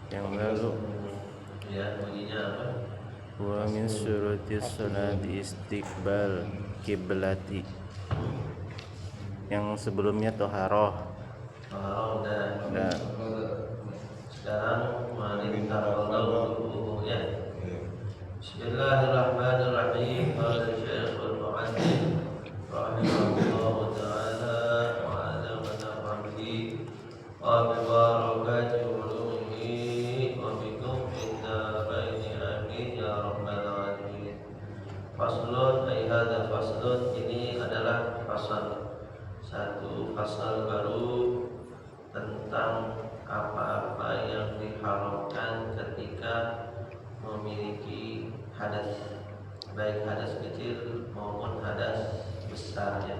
yang lalu. Ya, bunyinya apa? Wa min syurutis sholati istiqbal kiblati. Yang sebelumnya toharoh. Oh, udah. Dan Sekarang wanita kalau ya. Bismillahirrahmanirrahim. Qala Syekhul Mu'adzim rahimahullahu ta'ala wa ala manafa'ati wa bi barakati ulumihi wa bikum inna baini amin ya rabbal alamin. Faslun ay hadza faslun, ini adalah fasal, satu fasal baru tentang apa-apa yang diharamkan ketika memiliki hadas, baik hadas kecil maupun hadas besarnya.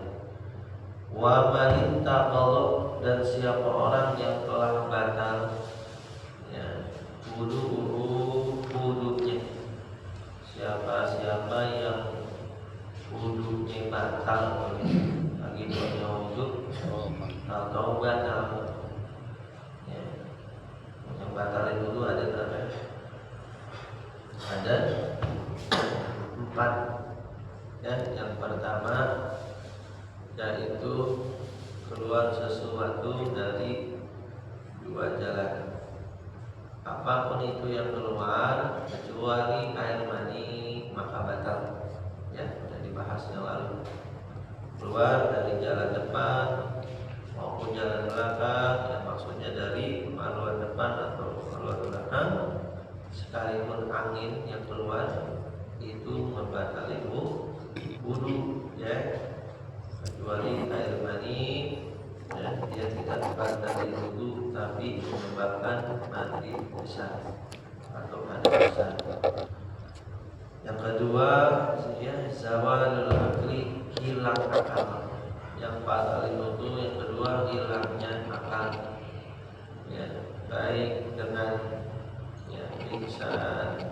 Wa man taqalla, dan siapa orang yang telah batal ya wudunya, siapa yang wudunya batal lagi punya wudu atau batal ya. Yang batalin wudu ada berapa? Ada 4 ya. Yang pertama yaitu keluar sesuatu dari 2 jalan, apapun itu yang keluar kecuali air mani maka batal ya, sudah dibahas yang lalu. Keluar dari jalan depan maupun jalan belakang, yang maksudnya dari kemaluan depan atau kemaluan belakang, sekalipun angin yang keluar itu membatalkan wudu ya, kecuali air mani ya, dia tidak membatalkan wudu tapi menyebabkan mati besar atau hadas besar. Yang kedua ya zawalul akli, hilang akal. Yang paling wudu yang kedua hilangnya akal ya, baik dengan ya pingsan,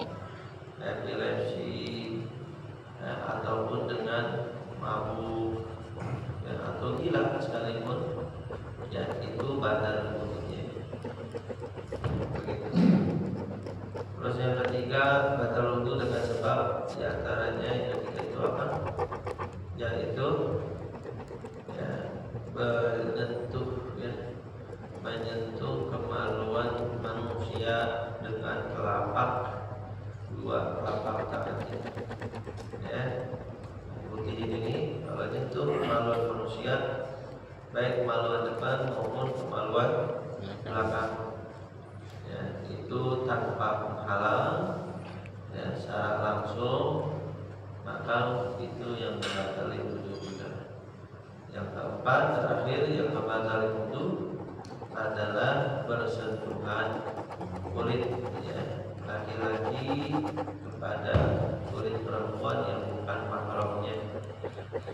epilepsi ya, ataupun dengan mabuk ya, atau gila sekalipun ya, itu batal wudunya. Terus yang ketiga batal wudu dengan sebab diantaranya yang ketiga itu apa? Yaitu ya, menyentuh kemaluan manusia dengan dua telapak tangannya ya. Putih ini kalau nyentuh kemaluan manusia, baik kemaluan depan maupun kemaluan belakang ya, itu tanpa penghalang ya, secara langsung, maka itu yang membatalkan wudu juga. Yang keempat terakhir yang membatalkan wudu adalah bersentuhan kulit ya, laki-laki kepada kulit perempuan yang bukan mahramnya,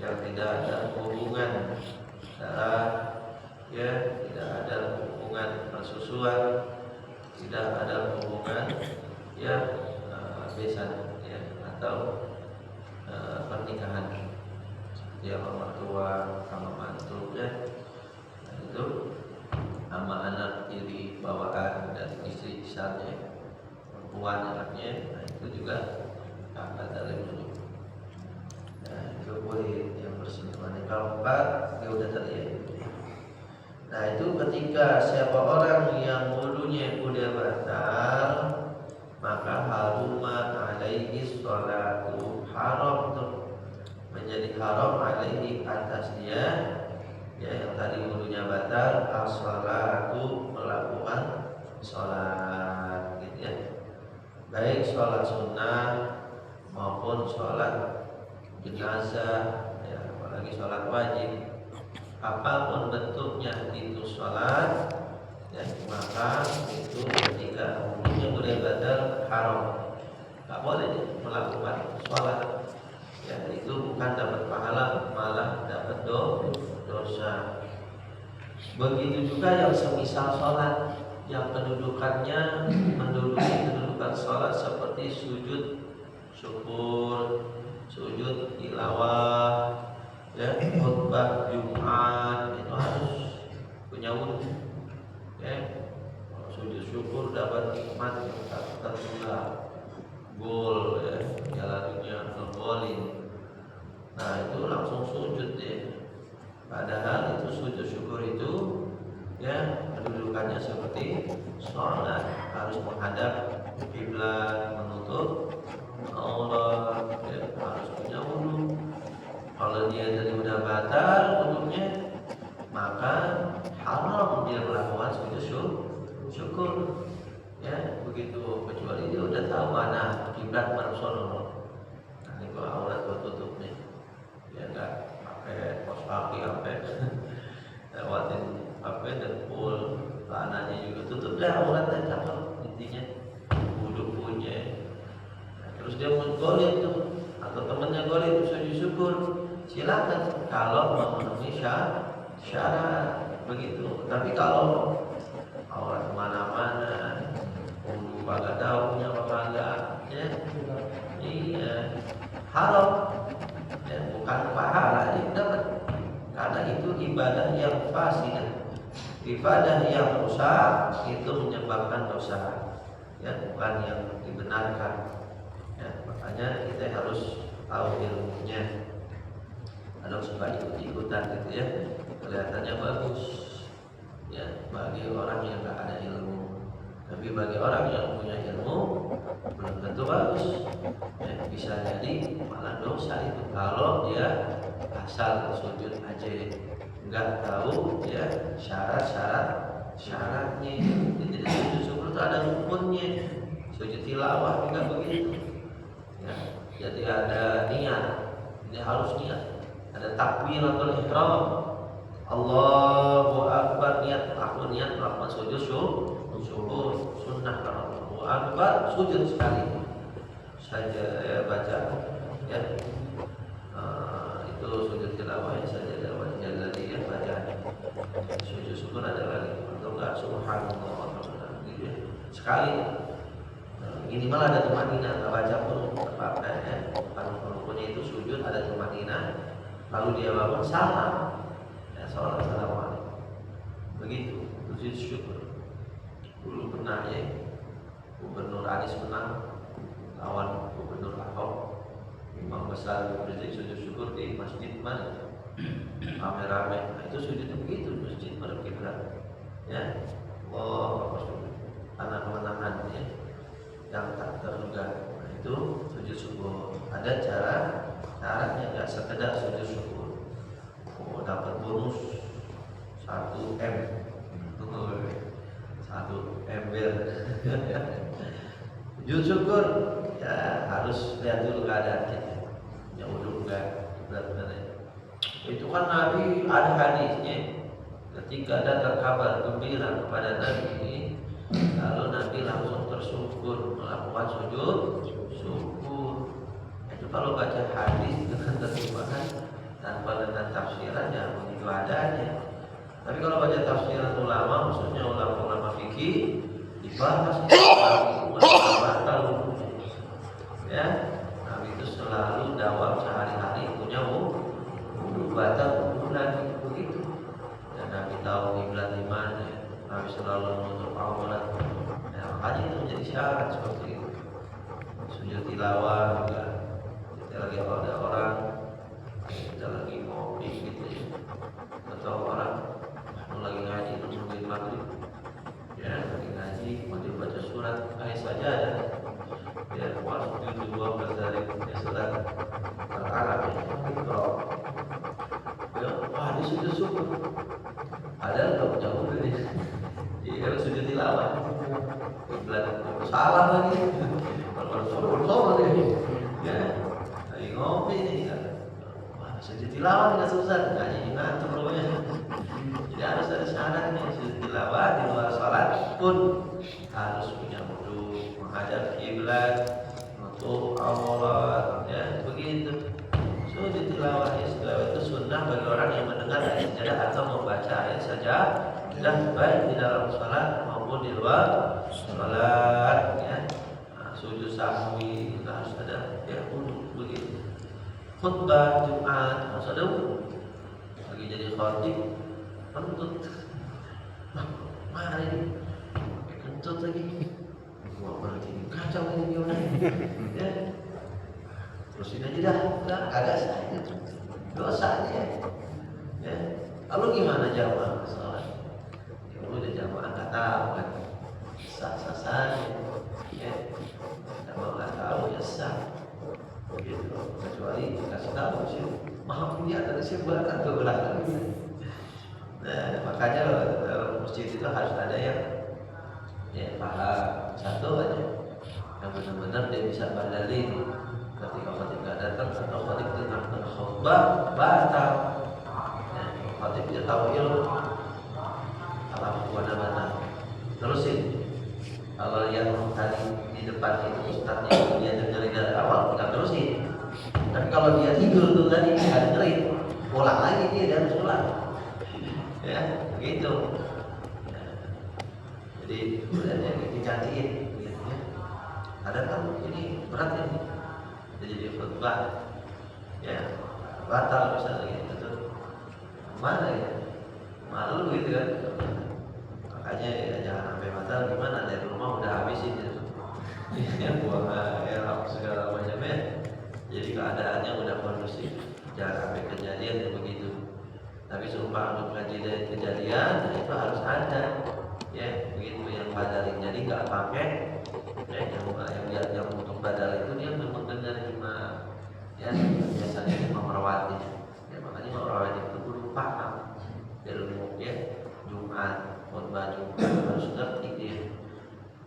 yang tidak ada hubungan darah ya, tidak ada hubungan persusuan, tidak ada hubungan ya besan ya, atau pernikahan dia mertua sama mantu ya, nah, itu sama anak tiri bawaan dari istri misalnya, perempuan anaknya, nah itu juga akan dari wudu. Nah itu kulit yang bersentuhan. Yang keempat ya udah tadi ya. Nah itu ketika siapa orang yang wudunya udah batal, maka haruma alaihi sholatu, haram tuh, menjadi haram alaihi atas dia ya, yang tadi wudunya batal, as-sholatu, melakukan sholat gitu ya, baik sholat sunnah maupun sholat jenazah ya, apalagi sholat wajib, apapun bentuknya itu sholat ya, maka itu ketika wudunya udah batal haram, nggak boleh melakukan sholat ya, itu bukan dapat pahala malah dapat dosa. Begitu juga yang semisal sholat yang kedudukannya menduduki kedudukan sholat seperti sujud syukur, sujud tilawah ya, khutbah Jumat, itu harus punya wudu ya. sujud syukur dapat nikmat yang tak tertunda, gol ya, jalannya ngegolin. Nah itu langsung sujud ya. Padahal itu sujud syukur itu ya kedudukannya seperti sholat, harus menghadap kiblat, menutup Allah, ya, harus punya wudu. Kalau dia tadi udah batal wudhunya, maka haram dia melakukan sujud syukur. Ya begitu, kecuali dia udah tahu mana kiblat Rasulullah. Nah ini kalau aurat tutup nih, ya enggak pakai pos kaki apa, lewatin apa dan pul, tanahnya juga tutup dah auratnya, cakep intinya, wudhu punya. Nah, terus dia mau golin tuh, atau temennya golin sujud syukur, silakan kalau memenuhi syarat begitu. Tapi kalau aurat kemana-mana, wudhu kagak tahu punya apa kagak, ya iya haram. Ya, bukan pahala yang dapat, karena itu ibadah yang fasidah, ibadah yang rusak itu menyebabkan dosa, ya bukan yang dibenarkan. Ya, makanya kita harus tahu ilmunya. Kalau suka ikut-ikutan gitu ya, kelihatannya bagus ya bagi orang yang nggak ada ilmu. Tapi bagi orang yang punya ilmu belum tentu bagus. Ya, bisa jadi malah dosa itu kalau dia asal sujud aja, nggak tahu ya syaratnya. Jadi sujud syukur itu ada rukunnya, sujud tilawah juga begitu. Ya, jadi ada niat, ini harus niat. Ada takbiratul ihram, Allahu Akbar, niat, aku niat melakukan sujud syukur, sunnah. Kalau Allahu Akbar sujud sekali saja ya baca ya, itu sujud tilawah saja ada wajah tadi ya baca. Sujud syukur ada lagi atau enggak subhanallah gitu ya. Sekali minimal ada tumanina, nggak baca pun apa ya. Kalau rukunnya itu sujud ada tumanina, lalu dia bangun salam ya, salam assalamualaikum begitu, sujud syukur. Dulu pernah ya Gubernur Anies menang lawan Gubernur Ahok, imam besar Rizik sujud syukur di masjid mana rame-rame. Nah, itu sujudnya begitu, masjid madhab kiblat ya. Karena kemenangan ya yang tak terduga. Nah, itu sujud syukur. Ada caranya, nggak sekedar sujud syukur. Oh, dapat bonus 1 M, 1 ember. Sujud syukur ya harus lihat dulu keadaannya. Ya udah enggak benar-benar. Itu kan Nabi ada hadisnya, ketika datang kabar gembira kepada Nabi, lalu Nabi langsung tersyukur melakukan sujud syukur. Itu kalau baca hadis dengan terjemahan tanpa dengan tafsiran ya begitu adanya. Tapi kalau baca tafsiran ulama, khususnya ulama-ulama fikih, dibahas batal ya. Nabi itu selalu dawam sehari-hari punya wudu batal wudu lagi begitu. Dan Nabi tahu kiblat di mana. Nabi selalu menutup aurat. Ya, makanya itu menjadi syarat seperti itu. Sujud tilawah juga. Kita lagi ada orang, kita lagi ngopi gitu ya, atau orang lagi ngaji nungguin maghrib, ya lagi ngaji mau baca surat ayat saja ada. Ya masuk di 12 dari surat Al-Arab ya, Iqra. Ya, wah ini sujud syukur. Padahal nggak punya wudu nih. Iya sujud tilawah. Kiblat salah lagi. Kalau syukur nih. Ya, lagi ngopi nih kan. Wah sujud tilawah nggak susah, nggak ngantuk rupanya. Jadi harus ada syaratnya. Sujud tilawah di luar sholat pun harus punya wudu, menghadap kiblat, untuk aurat, ya begitu. Sujud tilawah itu sunnah bagi orang yang mendengar ayat sajadah atau membaca ayat saja, dan baik di dalam sholat maupun di luar sholat, ya. Nah, sujud sahwi itu harus ada ya wudu begitu. Khutbah Jumat harus ada wudu. Lagi jadi khatib, menuntut, mari kentut lagi. Wah, berarti kacau ini gimana? Ya. Terusin aja dah, agak sah itu. Dosa aja. Ya. Lalu gimana jamaah sholat? Ya udah jamaah nggak tahu kan, sah-sah saja. Ya. Jamaah nggak tahu ya sah. Begitu. Kecuali dikasih tahu sih, maaf punya tadi saya bahkan ke belakang. Nah, makanya masjid itu harus ada yang ya paham satu aja, yang benar-benar dia bisa badalin ketika khotib datang atau khotib tengah khutbah batal. Nah, khotib dia tahu ilmu alam kuana batal. Terusin. Kalau yang tadi di depan itu ustadznya dia dengerin dari awal, kita terusin. Tapi kalau dia tidur tuh tadi nggak dengerin, ulang lagi dia harus ulang. Ya, begitu. Ya. Jadi sebenarnya dicantiin, gitu ya. Ada kan ini berat ini, jadi khutbah, ya batal misalnya gitu. Mana ya? Malu gitu kan. Makanya ya, jangan sampai batal. Gimana dari rumah udah habisin ya. Buang air segala macamnya. Jadi keadaannya udah kondusif. Jangan sampai kejadian yang begitu. Tapi sumpah untuk kejadian nah itu harus ada. Ya, begitu yang badalin. Jadi nggak pakai yang untuk badal itu dia memang dengar imam. Ya, biasanya imam merawati. Ya, makanya merawati itu perlu paham. Ilmu ya, Jumat, khutbah Jumat harus ngerti dia.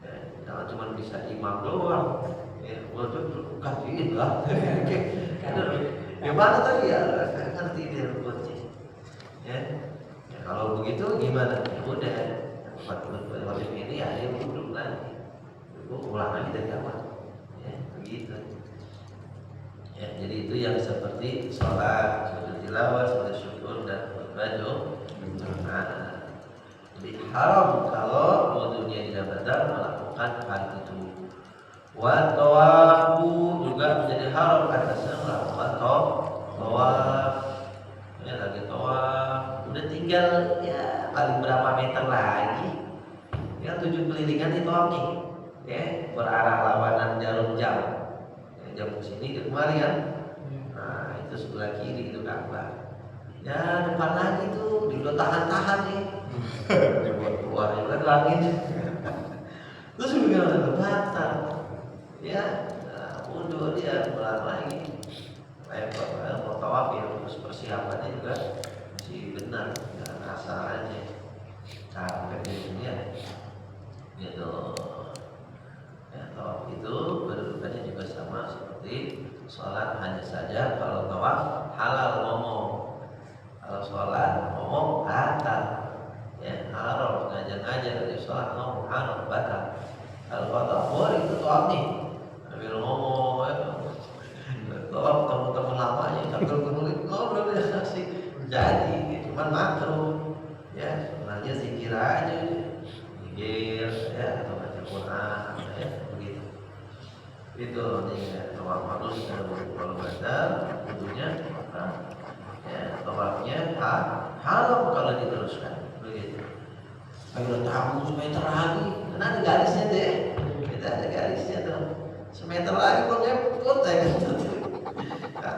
Ya, jangan cuma bisa imam doang. Ya, waduh kafiin lah. Gimana tadi ya? Ngerti dia rukunnya. Ya, kalau begitu gimana? Ya udah, waktu ini ya dia duduk lagi, ulang lagi dari awal. Ya, begitu. Ya, jadi itu yang seperti sholat, sujud tilawah, sujud syukur dan khutbah Jumat. Jadi haram kalau wudunya tidak batal melakukan hal itu. Wa tawafu juga menjadi haram atasnya melakukan tawaf. Ya lagi tawaf, udah tinggal ya paling berapa meter lagi? Ya 7 kelilingan di tawaf nih. Ya, berarah lawanan jarum jam. Ya, jam sini ke kemari kan. Nah, itu sebelah kiri itu Ka'bah. Ya depan lagi tuh, udah tahan-tahan nih. Keluar juga langit. Terus bagaimana batal? Ya, mundur dia pulang lagi. Mau tawaf ya, terus persiapannya juga masih benar, jangan asal aja. Capek di dunia, gitu. Ya, tawaf itu kedudukannya juga sama seperti sholat, hanya saja kalau tawaf halal ngomong, kalau sholat ngomong batal. Ya, haram ngajar-ngajar dari sholat ngomong haram batal. Kalau tawaf itu tawaf nih, sambil ngomong, tawaf teman-teman lamanya sambil menulis ngobrol ya sih jadi, cuman makruh. Ya, sebenarnya zikir aja, zikir ya atau baca Quran ya begitu. Itu nih ya, tawaf harus kalau batal tentunya ya tawafnya haram kalau diteruskan begitu. Ayo tahu semeter lagi, karena ada garisnya deh, kita ada garisnya tuh, semeter lagi kok nyemput ya kan.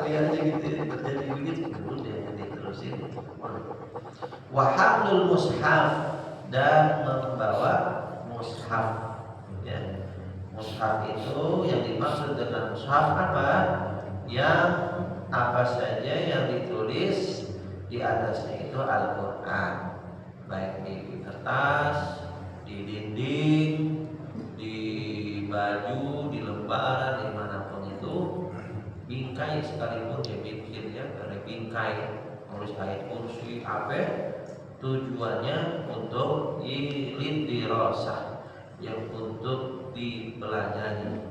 Kalian aja gitu terjadi begitu, udah diterusin. Wa hamlul mushaf, dan membawa mushaf. Ya. Mushaf itu yang dimaksud dengan mushaf apa? Yang apa saja yang ditulis di atasnya itu Al-Quran, baik di kertas, di dinding, di baju, di lembaran, dimanapun itu, bingkai sekalipun dia bikin ya, dari bingkai nulis ayat kursi apa, tujuannya untuk dirosah, yang untuk dipelajari,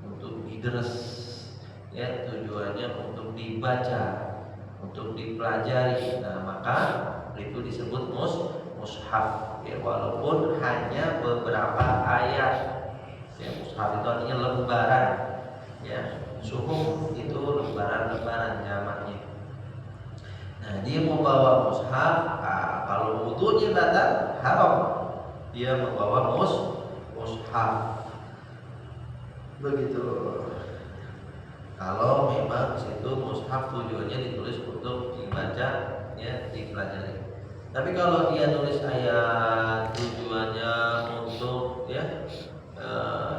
untuk didres, ya tujuannya untuk dibaca, untuk dipelajari. Nah maka itu disebut mushaf ya, walaupun hanya beberapa ayat ya. Mushaf itu artinya lembaran ya, suhuf itu lembaran-lembaran jamaknya. Nah dia membawa mushaf, kalau wudunya batal haram dia membawa mushaf. mushaf. Begitu. Kalau memang situ mushaf tujuannya ditulis untuk dibaca, ya, dipelajari. Tapi kalau dia tulis ayat tujuannya untuk, ya,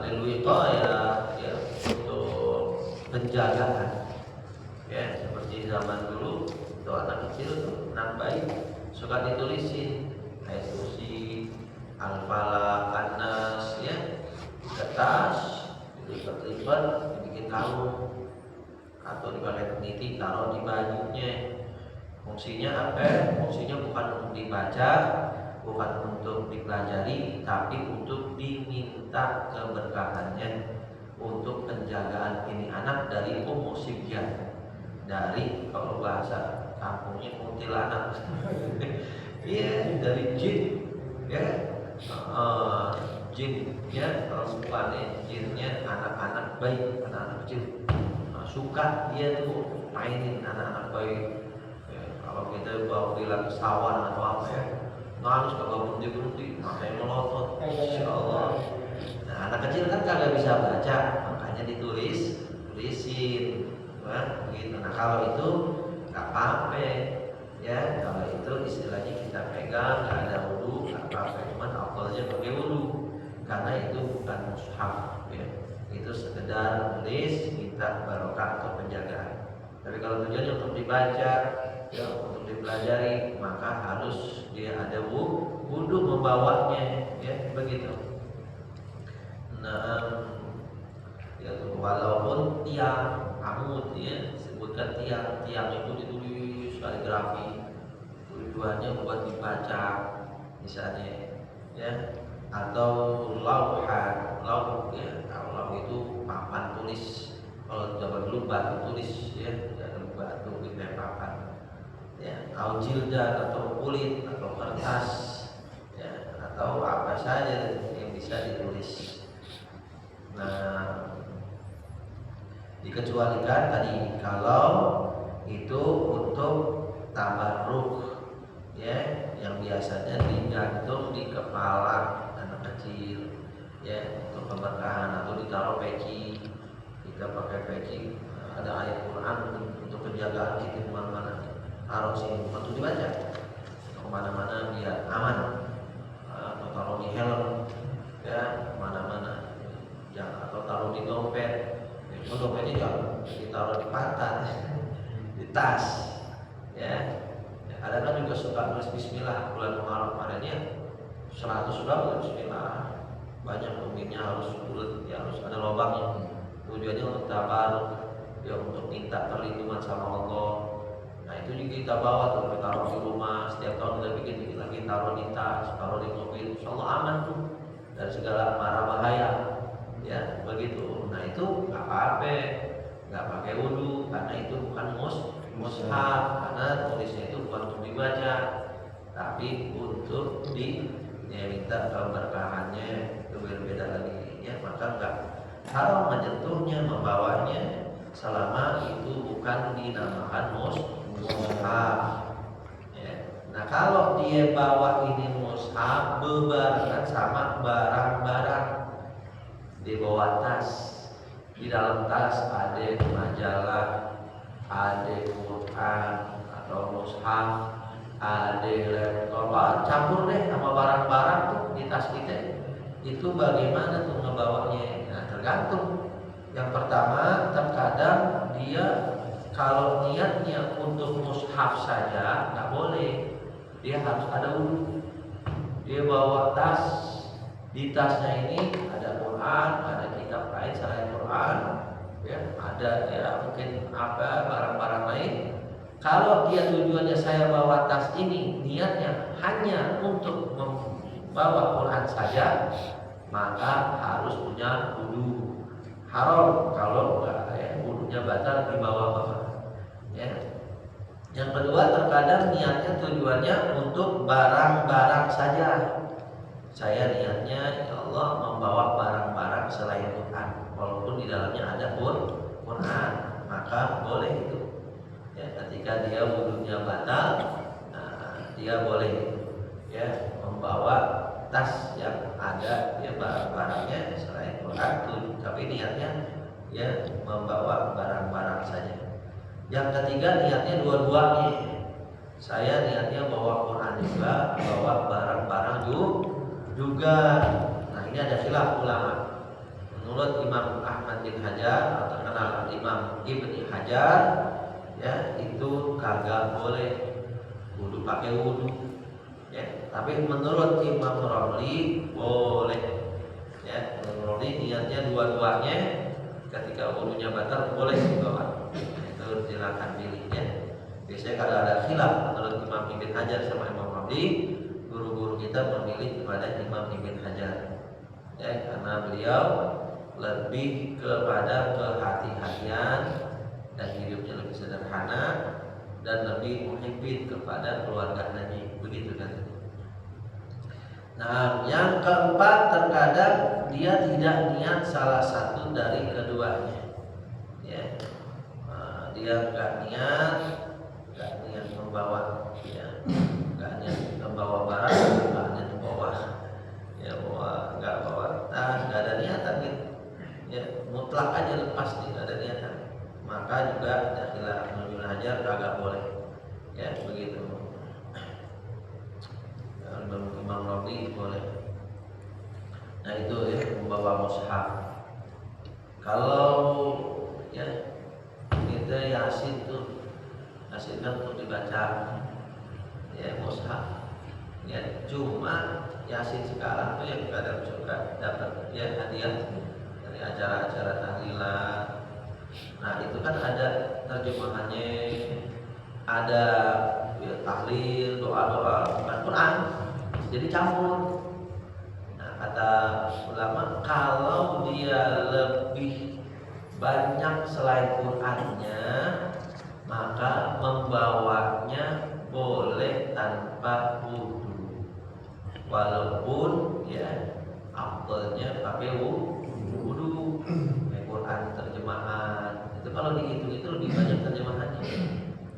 lilwiqayah, ya, untuk penjagaan, ya, seperti zaman dulu itu anak kecil tuh, anak bayi suka ditulisin ayat kursi, al-falaq, an-nas, ya, di kertas, dilipat-lipat, dibikin kalung atau dipakai peniti, taruh di bajunya. Fungsinya apa? Fungsinya bukan untuk dibaca, bukan untuk dipelajari, tapi untuk diminta keberkahannya, untuk penjagaan ini anak dari musibah, dari, kalau bahasa kampungnya, kuntilanak. Iya, dari jin, ya, jinnya perempuan, jinnya anak-anak bayi, anak-anak kecil. Suka dia tuh mainin anak-anak bayi. Kalau kita bawa bilang sawan atau apa, ya, nangis kagak berhenti, matanya melotot, Insya Allah. Nah, anak kecil kan kagak bisa baca, makanya tulisin, nah, gitu. Nah, kalau itu nggak apa-apa, ya, kalau itu istilahnya kita pegang, nggak ada wudu, nggak apa-apa, cuman afdalnya pakai wudu, karena itu bukan mushaf, ya. Itu sekedar tulis, minta barokah atau penjagaan. Tapi kalau tujuannya untuk dibaca, ya, untuk dipelajari, maka harus dia ada wudu membawanya, ya, begitu. Nah, ya, walaupun tiang amud, ya, sebutkan tiang itu ditulis kaligrafi, tujuannya buat dibaca, misalnya, ya, atau lauh, ya, kalau lauh itu papan tulis. Kalau zaman dulu batu tulis, ya, jangan batu gitu, papan, ya, atau jildan atau kulit atau kertas, ya, atau apa saja yang bisa ditulis. Nah, dikecualikan tadi kalau itu untuk tabarruk, ya, yang biasanya digantung di kepala anak kecil, ya, untuk keberkahan, atau ditaruh peci. Kita pakai peci, ada ayat Quran untuk penjagaan kita kemana-mana, taruh sini untuk dibaca kemana-mana biar aman, atau taruh di helm, ya, kemana-mana, ya, atau taruh di dompet. Itu dompetnya jangan ditaruh di pantat, di tas, ya. Ada kan juga suka nulis Bismillah bulan Muharram kemarin, ya, 100 sudah Bismillah, banyak dompetnya harus bulat, ya, harus ada lubangnya. Tujuannya untuk tabaruk, ya, untuk minta perlindungan sama Allah. Nah, itu juga kita bawa tuh, kita taruh di rumah. Setiap tahun kita bikin lagi, taruh di tas, taruh di mobil. Insya Allah aman tuh dari segala mara bahaya, ya, begitu. Nah, itu nggak apa-apa, nggak pakai wudu, karena itu bukan mushaf, karena tulisnya itu bukan untuk dibaca, tapi untuk minta keberkahannya. Itu berbeda lagi, ya. Maka nggak haram menyentuhnya, membawanya, selama itu bukan dinamakan mushaf, ya. Nah, kalau dia bawa ini mushaf bebarengan sama barang-barang, dibawa tas, di dalam tas ada majalah, ada Quran atau mushaf, ada laptop, campur deh sama barang-barang tuh di tas kita. Itu bagaimana tuh ngebawanya? Tergantung. Yang pertama, terkadang dia kalau niatnya untuk mushaf saja nggak boleh, dia harus ada wudu. Dia bawa tas, di tasnya ini ada Quran, ada kitab lain selain Quran, ya, ada, ya, mungkin apa barang-barang lain. Kalau dia tujuannya saya bawa tas ini, niatnya hanya untuk membawa Quran saja, maka harus punya wudu. Haram kalau enggak, ya, wudunya batal di bawah-bawah, ya. Yang kedua, terkadang niatnya tujuannya untuk barang-barang saja. Saya niatnya, ya Allah, membawa barang-barang selain Quran, walaupun di dalamnya ada Quran, maka boleh itu, ya. Ketika dia wudunya batal, nah, dia boleh, ya, membawa tas yang ada ya barang-barangnya selain Quran tuh, tapi niatnya ya membawa barang-barang saja. Yang ketiga niatnya dua-duanya. Saya niatnya bawa Quran juga, bawa barang-barang juga. Nah ini ada khilaf ulama. Menurut Imam Ahmad bin Hajar atau terkenal Imam Ibni Hajar, ya itu kagak boleh wudu pakai wudu. Ya, tapi menurut Imam Romli boleh. Ya, Imam Romli niatnya dua-duanya, ketika wudunya batal boleh dibawa. Itu silakan pilih ya. Biasanya kalau ada khilaf menurut Imam Ibn Hajar sama Imam Romli, guru-guru kita memilih kepada Imam Ibn Hajar. Ya, karena beliau lebih kepada kehati-hatian dan hidupnya lebih sederhana dan lebih muhibbin kepada keluarga Nabi, begitu kan. Nah, yang keempat terkadang dia tidak niat salah satu dari keduanya. Ya, dia nggak niat membawa, ya, nggak niat membawa barang, nggak niat membawa, ya nggak bawa tas, nggak ada niatan gitu. Ya, mutlak aja lepas nih, nggak ada niatan. Maka juga dahilah Ibnu Hajar kagak boleh. Ya, begitu. Imam Rabi boleh. Nah itu ya membawa mushaf. Kalau ya kita Yasin tuh, Yasin kan untuk dibaca ya mushaf. Ya cuma Yasin sekarang tuh yang kadang suka dapat ya hadiah dari acara-acara tahlilan. Nah itu kan ada terjemahannya, ada ya, tahlil, doa-doa bukan Quran, jadi campur. Nah kata ulama kalau dia lebih banyak selain Qurannya, maka membawanya boleh tanpa wudu, walaupun ya afdalnya pakai wudu. Quran terjemahan itu kalau dihitung itu lebih banyak terjemahannya.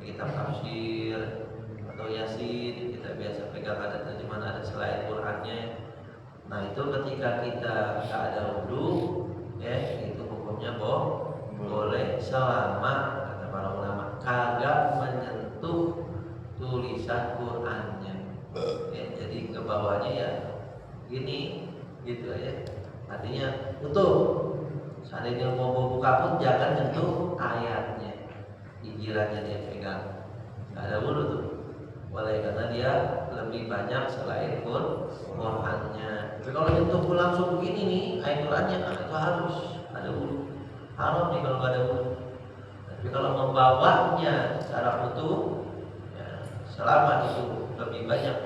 Kitab tafsir atau Yasin kita biasa pegang ada terjemahan ada selain Qurannya. Nah itu ketika kita nggak ada wudu, ya itu hukumnya boleh selama kata para ulama kagak menyentuh tulisan Qurannya. Ya, jadi ke bawahnya ya gini gitu aja. Artinya utuh. Seandainya mau buka pun jangan nyentuh ayatnya, gigirannya dia pegang. Nggak ada wudu tuh. Boleh karena dia lebih banyak selain Qurannya. Tapi kalau nyentuh pun langsung begini nih ayat Qurannya, nah, itu harus ada wudu. Haram nih kalau nggak ada wudu. Tapi kalau membawanya secara utuh, ya, selama itu lebih banyak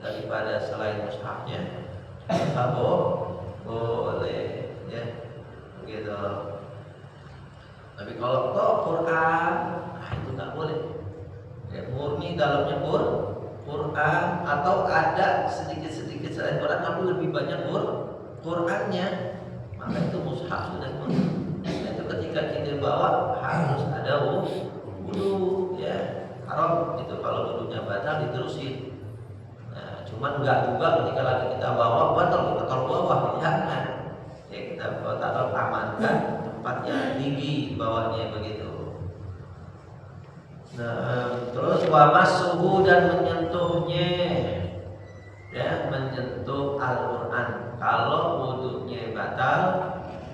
daripada selain mushafnya, maka boleh ya gitu. Tapi kalau toh Quran, nah itu nggak boleh. Ya, murni dalamnya Quran atau ada sedikit-sedikit selain Quran tapi lebih banyak Qurannya, maka itu mushaf sudah murni. Nah, itu ketika kita bawa harus ada wudu ya. Haram itu kalau wudunya batal diterusin. Nah, cuman nggak juga ketika lagi kita bawa batal kita taruh bawah ya. Nah, ya kita taruh amankan tempatnya tinggi bawahnya begitu. Nah, terus wamas suhu dan menyentuhnya, ya menyentuh Al-Quran. Kalau wudunya batal,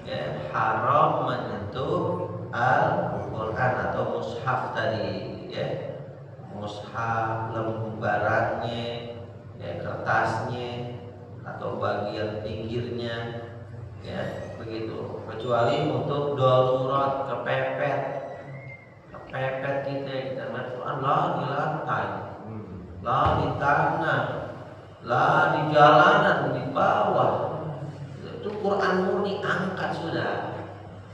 ya haram menyentuh Al-Quran atau mushaf tadi, ya mushaf lembarannya, ya kertasnya atau bagian pinggirnya, ya begitu. Kecuali untuk darurat kepepet kita main Quran lah di lantai, lah di tanah, lah di jalanan, di bawah. Itu Quran murni angkat sudah.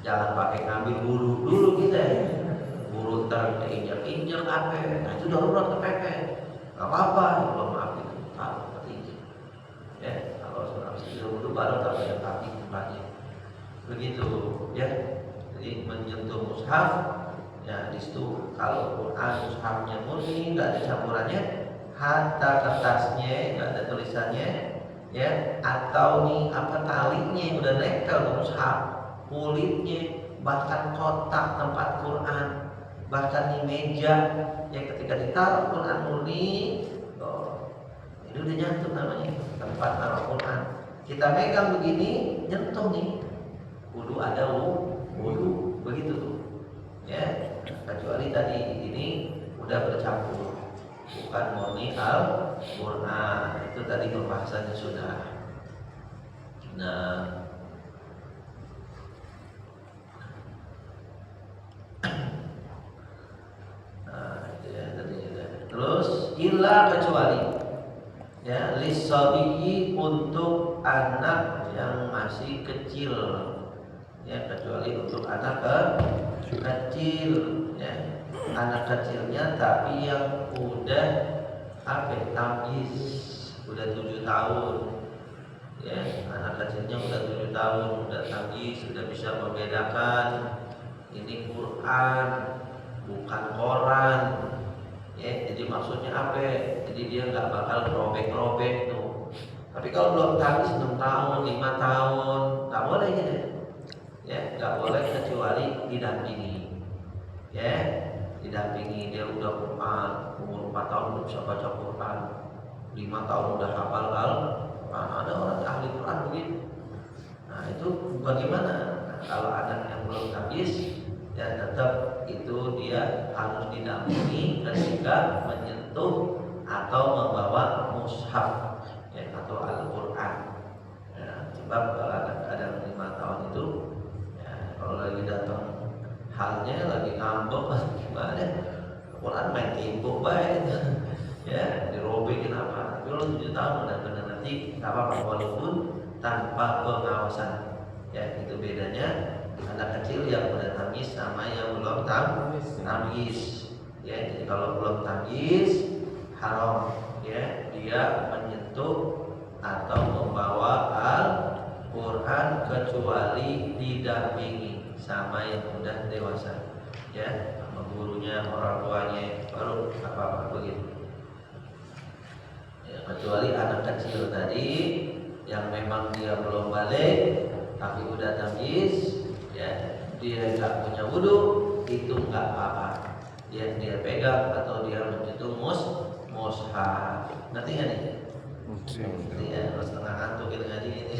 Jangan pakai ngambil bulu dulu kita. Bulu terinjak-injak apa? Nah itu darurat kepepet. Gak apa-apa, kalau maaf itu taruh seperti ya kalau habis itu dulu baru taruh yang kaki tempatnya. Begitu ya. Jadi menyentuh mushaf. Ya di situ kalau Quran mushafnya murni nggak ada campurannya, hatta kertasnya nggak ada tulisannya, ya, atau nih apa talinya udah nempel ke mushaf, kulitnya, bahkan kotak tempat Quran, bahkan di meja yang ketika ditaruh Quran murni, oh, itu udah nyantut namanya tempat taruh Quran. Kita megang begini, nyentuh nih, kudu ada wudu, begitu tuh, ya. Kecuali tadi ini udah bercampur, bukan murni Al-Quran, itu tadi pembahasannya sudah. Nah, terus illa kecuali ya lisabiyi untuk anak yang masih kecil, ya, kecuali untuk anak kecil, ya, anak kecilnya tapi yang udah tamyiz, udah 7 tahun, ya, anak kecilnya udah 7 tahun, udah tamyiz, sudah bisa membedakan ini Quran bukan koran. Ya, jadi maksudnya apa? Jadi dia nggak bakal robek-robek tuh. Tapi kalau belum habis 6 tahun, 5 tahun, nggak boleh gitu. Ya, nggak boleh kecuali didampingi. Ya, didampingi dia udah Quran, umur 4 tahun udah bisa baca Quran, 5 tahun udah hafal Al-Quran. Ada orang ahli Quran begitu. Nah itu bagaimana? Nah, kalau anak yang belum habis, ya tetap itu dia harus didampingi ketika menyentuh atau membawa mushaf, ya, atau Al-Quran, ya, sebab kalau ada 5 tahun itu, ya, kalau lagi datang halnya lagi ngambek gimana, Al-Quran main timpuk baik ya, dirobekin apa. Tapi kalau 7 tahun benar-benar nanti nggak apa-apa walaupun tanpa pengawasan, ya, itu bedanya anak kecil yang udah tamyiz sama yang belum tamyiz, ya. Jadi kalau belum tamyiz haram, ya, dia menyentuh atau membawa Al-Quran kecuali didampingi sama yang udah dewasa, ya, sama gurunya, orang tuanya, baru apa-apa begitu, ya, kecuali anak kecil tadi yang memang dia belum balik tapi udah tamyiz, ya, dia nggak punya wudhu, itu nggak apa-apa. Dia pegang atau dia menyentuh mushaf. Ngerti nggak nih? Ngerti ya, harus tengah ngantuk kita ngaji ini.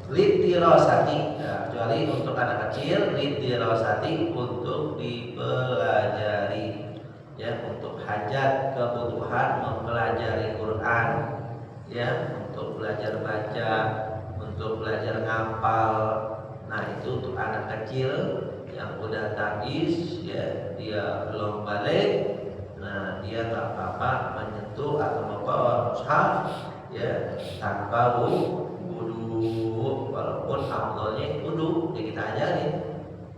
Litirosati, ya, kecuali untuk anak kecil, litirosati untuk dipelajari, ya, untuk hajat kebutuhan mempelajari Quran, ya, untuk belajar baca, untuk belajar ngapal. Nah itu untuk anak kecil yang udah tamyiz, ya, dia belum balik. Nah dia nggak apa-apa menyentuh atau membawa mushaf, ya, tanpa wudu, walaupun afdalnya wudu, ya kita ajarin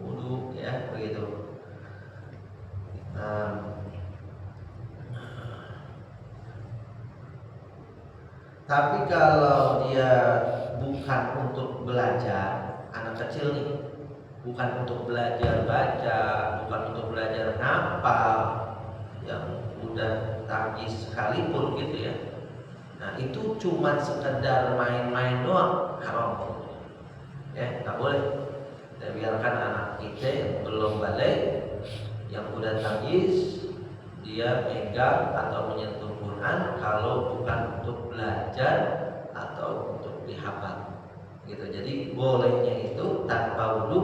wudu, ya, begitu. Tapi kalau dia bukan untuk belajar, anak kecil nih, bukan untuk belajar baca, bukan untuk belajar ngapal, yang udah tamyiz sekalipun gitu, ya. Nah itu cuma sekedar main-main doang, haram, ya, nggak boleh. Kita biarkan anak kita yang belum balik, yang udah tamyiz, dia megang atau menyentuh Quran kalau bukan untuk belajar atau untuk dihafal, gitu. Jadi bolehnya itu tanpa wudu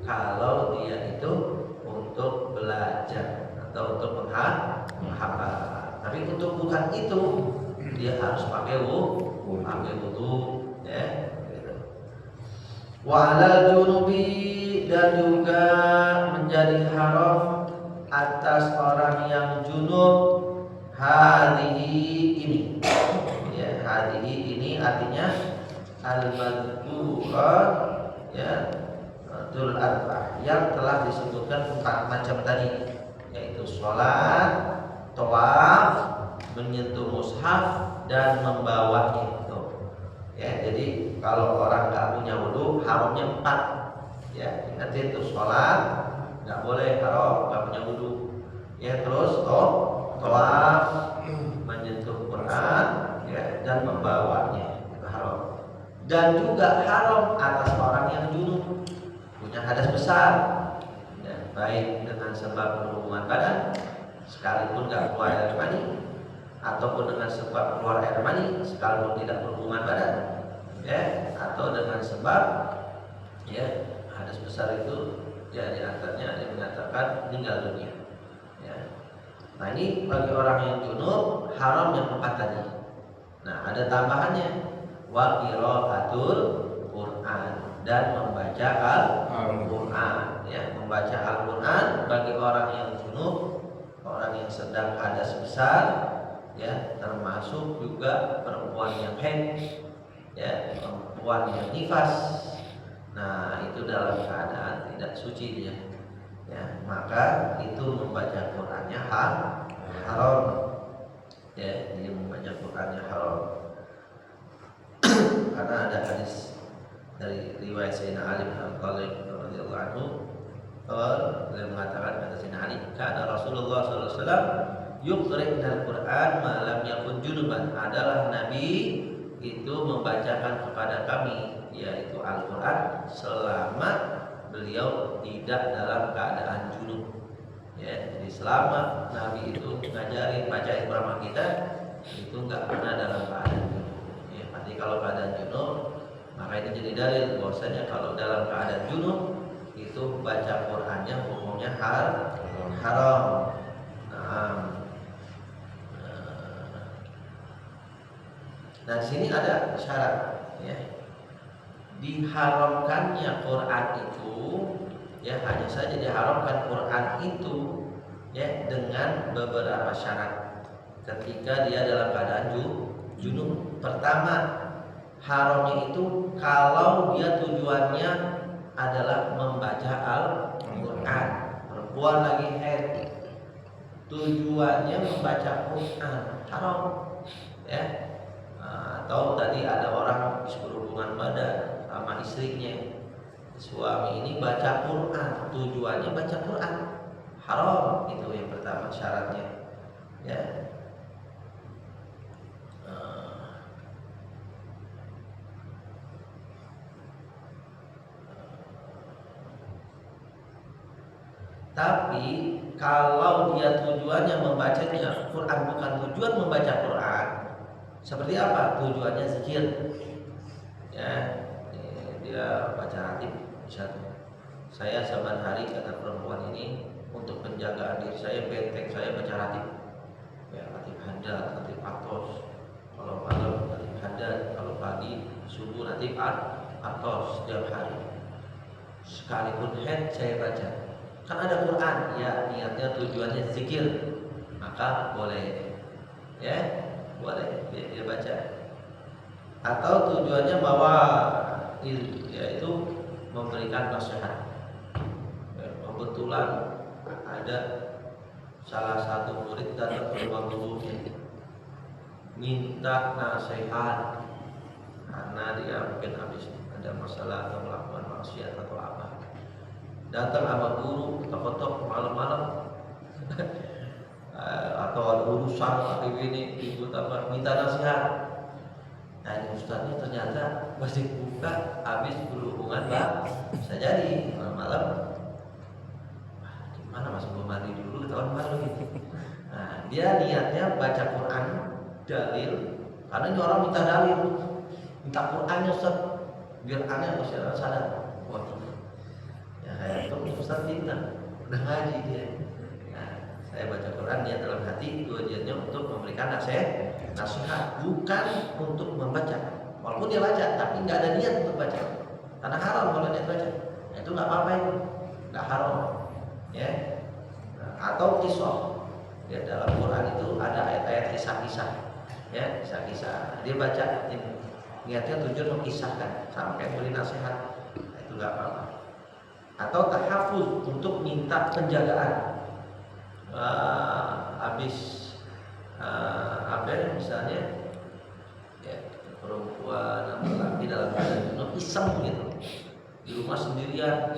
kalau dia itu untuk belajar atau untuk menghafal. Tapi untuk bukan itu dia harus pakai wudu, ya, gitu. Wa alal junubi, dan juga menjadi haram atas orang yang junub, hadhihi ini, ya, hadhihi ini artinya al-madhkurah, ya, tul arba'ah, yang telah disebutkan 4 macam tadi, yaitu sholat, tawaf, menyentuh mushaf, dan membawanya itu, ya. Jadi kalau orang nggak punya wudu haramnya 4, ya, ingat itu sholat nggak boleh kalau nggak punya wudu, ya. Terus tawaf, menyentuh Quran, dan membawanya itu haram. Dan juga haram atas orang yang junub punya hadas besar, ya, baik dengan sebab berhubungan badan sekalipun nggak keluar air mani, ataupun dengan sebab keluar air mani sekalipun tidak berhubungan badan, ya, atau dengan sebab ya hadas besar itu ya diantaranya ada yang mengatakan meninggal dunia, ya. Nah ini bagi orang yang junub haram yang 4 tadi. Nah ada tambahannya, wa qiraatul Quran, dan membaca Al-Quran, ya, membaca Al-Quran bagi orang yang junub, orang yang sedang hadas besar, ya, termasuk juga perempuan yang haid, ya, perempuan yang nifas. Nah itu dalam keadaan tidak suci dia, ya, maka itu membaca Qurannya haram, ya, dia membaca Qurannya haram. Karena ada hadis dari riwayat Sayyidina Ali bin Abi Thalib radhiyallahu anhu, beliau mengatakan, kata Sayyidina Ali, karena Rasulullah sallallahu alaihi wasallam yuqri'nal Qur'an ma lam yakun junuban, adalah Nabi itu membacakan kepada kami yaitu Al-Qur'an selama beliau tidak dalam keadaan junub, ya. Jadi selama Nabi itu ngajarin bacain bersama kita itu enggak pernah dalam keadaan junub, ya. Berarti kalau keadaan junub, maka itu jadi dalil bahwasanya kalau dalam keadaan junub itu baca Qur'annya hukumnya haram. Nah, di sini ada syarat, ya. Diharamkannya Quran itu, ya, hanya saja diharamkan Quran itu, ya, dengan beberapa syarat ketika dia dalam keadaan junub. Pertama, haramnya itu kalau dia tujuannya adalah membaca Al-Quran. Perempuan lagi haid, tujuannya membaca Quran, haram, ya. Atau tadi ada orang berhubungan badan sama istrinya, suami ini baca Quran, tujuannya baca Quran, haram. Itu yang pertama syaratnya, ya. Tapi kalau dia tujuannya membacanya Quran bukan tujuan membaca Quran, seperti apa? Tujuannya zikir, ya, dia baca ratib. Misalnya, saya saban hari kata perempuan ini untuk penjagaan diri saya, benteng saya baca ratib, ya, ratib haddad, ratib atos. Kalau malam ratib haddad, kalau pagi subuh ratib atos setiap hari. Sekalipun haid saya baca. Kan ada Quran, ya, niatnya tujuannya zikir, maka boleh, ya, boleh dia baca. Atau tujuannya bahwa yaitu memberikan nasihat. Kebetulan ada salah satu murid datang ke rumah gurunya minta nasihat karena dia mungkin habis ada masalah atau melakukan maksiat atau apa. Datang sama guru, ketok-ketok malam-malam atau ada urusan hari ini ibu tambah minta nasihat. Nah ini ustadznya ternyata masih buka habis berhubungan bisa jadi malam-malam. Gimana masuk mandi dulu ketahuan malu gitu. Nah dia niatnya baca Quran dalil, karena ini orang minta dalil, minta Qurannya Ustaz, biar aneh masyarakat sadar. Waduh, ya kayak itu Ustaz pintar, udah ngaji dia. Saya baca Quran dia dalam hati, tujuannya untuk memberikan nasihat, bukan untuk membaca. Walaupun dia baca, tapi nggak ada niat untuk baca, karena haram kalau niat baca. Nah, itu nggak apa-apa, itu nggak haram, ya. Atau kisah, ya, dalam Quran itu ada ayat-ayat kisah-kisah, ya, kisah-kisah. Dia baca, niatnya tujuan mengisahkan sampai beri nasihat, nah, itu nggak apa-apa. Atau tahafuz, untuk minta penjagaan. Habis apa misalnya, ya, perempuan atau laki dalam keadaan junub iseng gitu di rumah sendirian,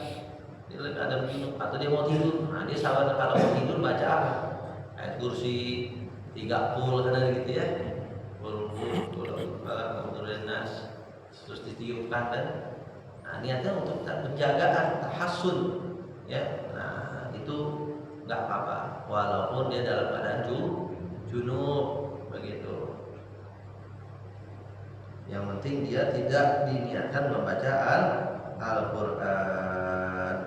dia lagi ada junub atau dia mau tidur, nah dia sabar kalau mau tidur baca apa, ayat kursi 30 kadang gitu, ya, puluh falaq nas, terus ditiupkan dan niatnya untuk penjagaan tahassun ya. Nah itu nggak apa-apa walaupun dia dalam keadaan junub begitu. Yang penting dia tidak diniatkan membaca Al-Quran.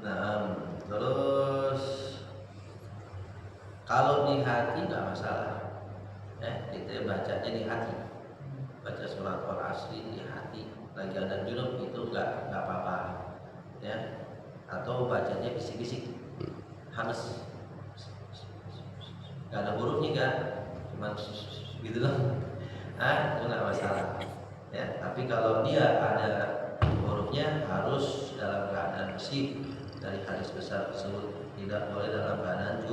Nah, terus kalau di hati nggak masalah, ya kita bacanya di hati, baca surat Al-Asri di hati, lagi ada junub itu nggak apa-apa, ya. Atau bacanya bisik-bisik, hamas, nggak ada hurufnya kan, cuma gitu loh, itu nggak masalah, ya. Tapi kalau dia ada hurufnya harus dalam keadaan bersih. Dari hadis besar tersebut tidak boleh dalam keadaan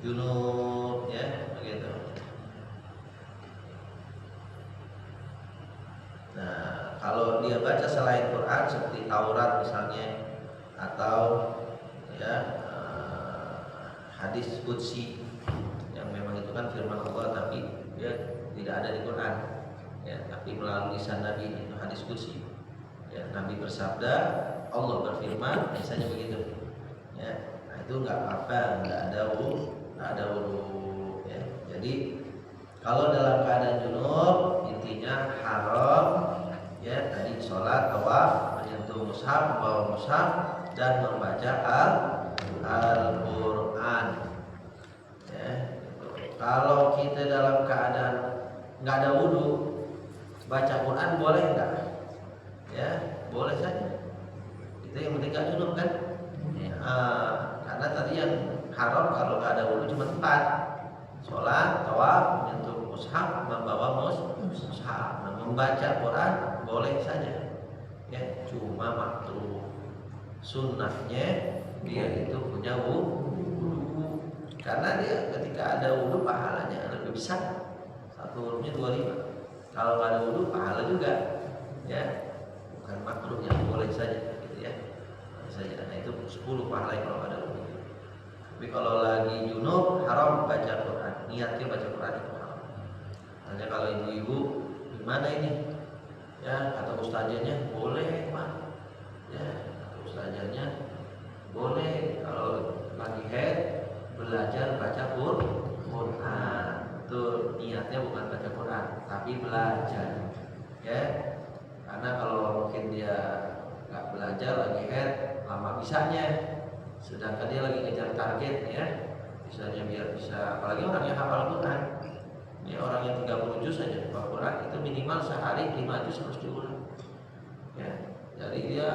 junub ya begitu. Nah kalau dia baca selain Quran seperti Taurat misalnya atau ya hadis qudsi yang memang itu kan firman Allah tapi ya tidak ada di Quran ya, tapi melalui lisan Nabi itu hadis qudsi ya. Nabi bersabda, Allah berfirman, misalnya begitu, ya. Nah itu nggak apa-apa, nggak ada wudu, ya. Jadi kalau dalam keadaan junub, intinya haram, ya tadi sholat, tawaf, menyentuh mushaf, membawa mushaf, dan membaca Al-Quran. Ya. Kalau kita dalam keadaan nggak ada wudu, baca Quran boleh nggak? Ya boleh saja. Itu yang penting gak junub kan? Karena tadi yang haram kalau gak ada wudu cuma 4: sholat, tawaf, menyentuh mushaf, membawa mushaf. Nah, membaca Quran boleh saja, ya cuma makruh. Sunnahnya dia itu punya wudu, karena dia ketika ada wudu pahalanya lebih besar. Satu wudunya 25. Kalau gak ada wudu pahala juga, ya. Bukan makruh, yang boleh saja gitu ya. Boleh saja. Nah itu 10 pahala kalau ada wudu. Tapi kalau lagi junub haram baca Quran. Niatnya baca Quran itu haram. Hanya kalau ibu-ibu gimana ini? Ya kata ustazanya boleh Pak. Ya kata ustazanya boleh kalau lagi haid belajar baca Quran. Itu niatnya bukan baca Quran tapi belajar. Ya. Karena kalau mungkin dia nggak belajar lagi head lama bisanya, sedangkan dia lagi ngejar target ya, bisanya biar bisa, apalagi orang yang hafal Quran, ya orang yang 30 juz saja hafal Quran itu minimal sehari 5 juz harus diulang, ya. Jadi dia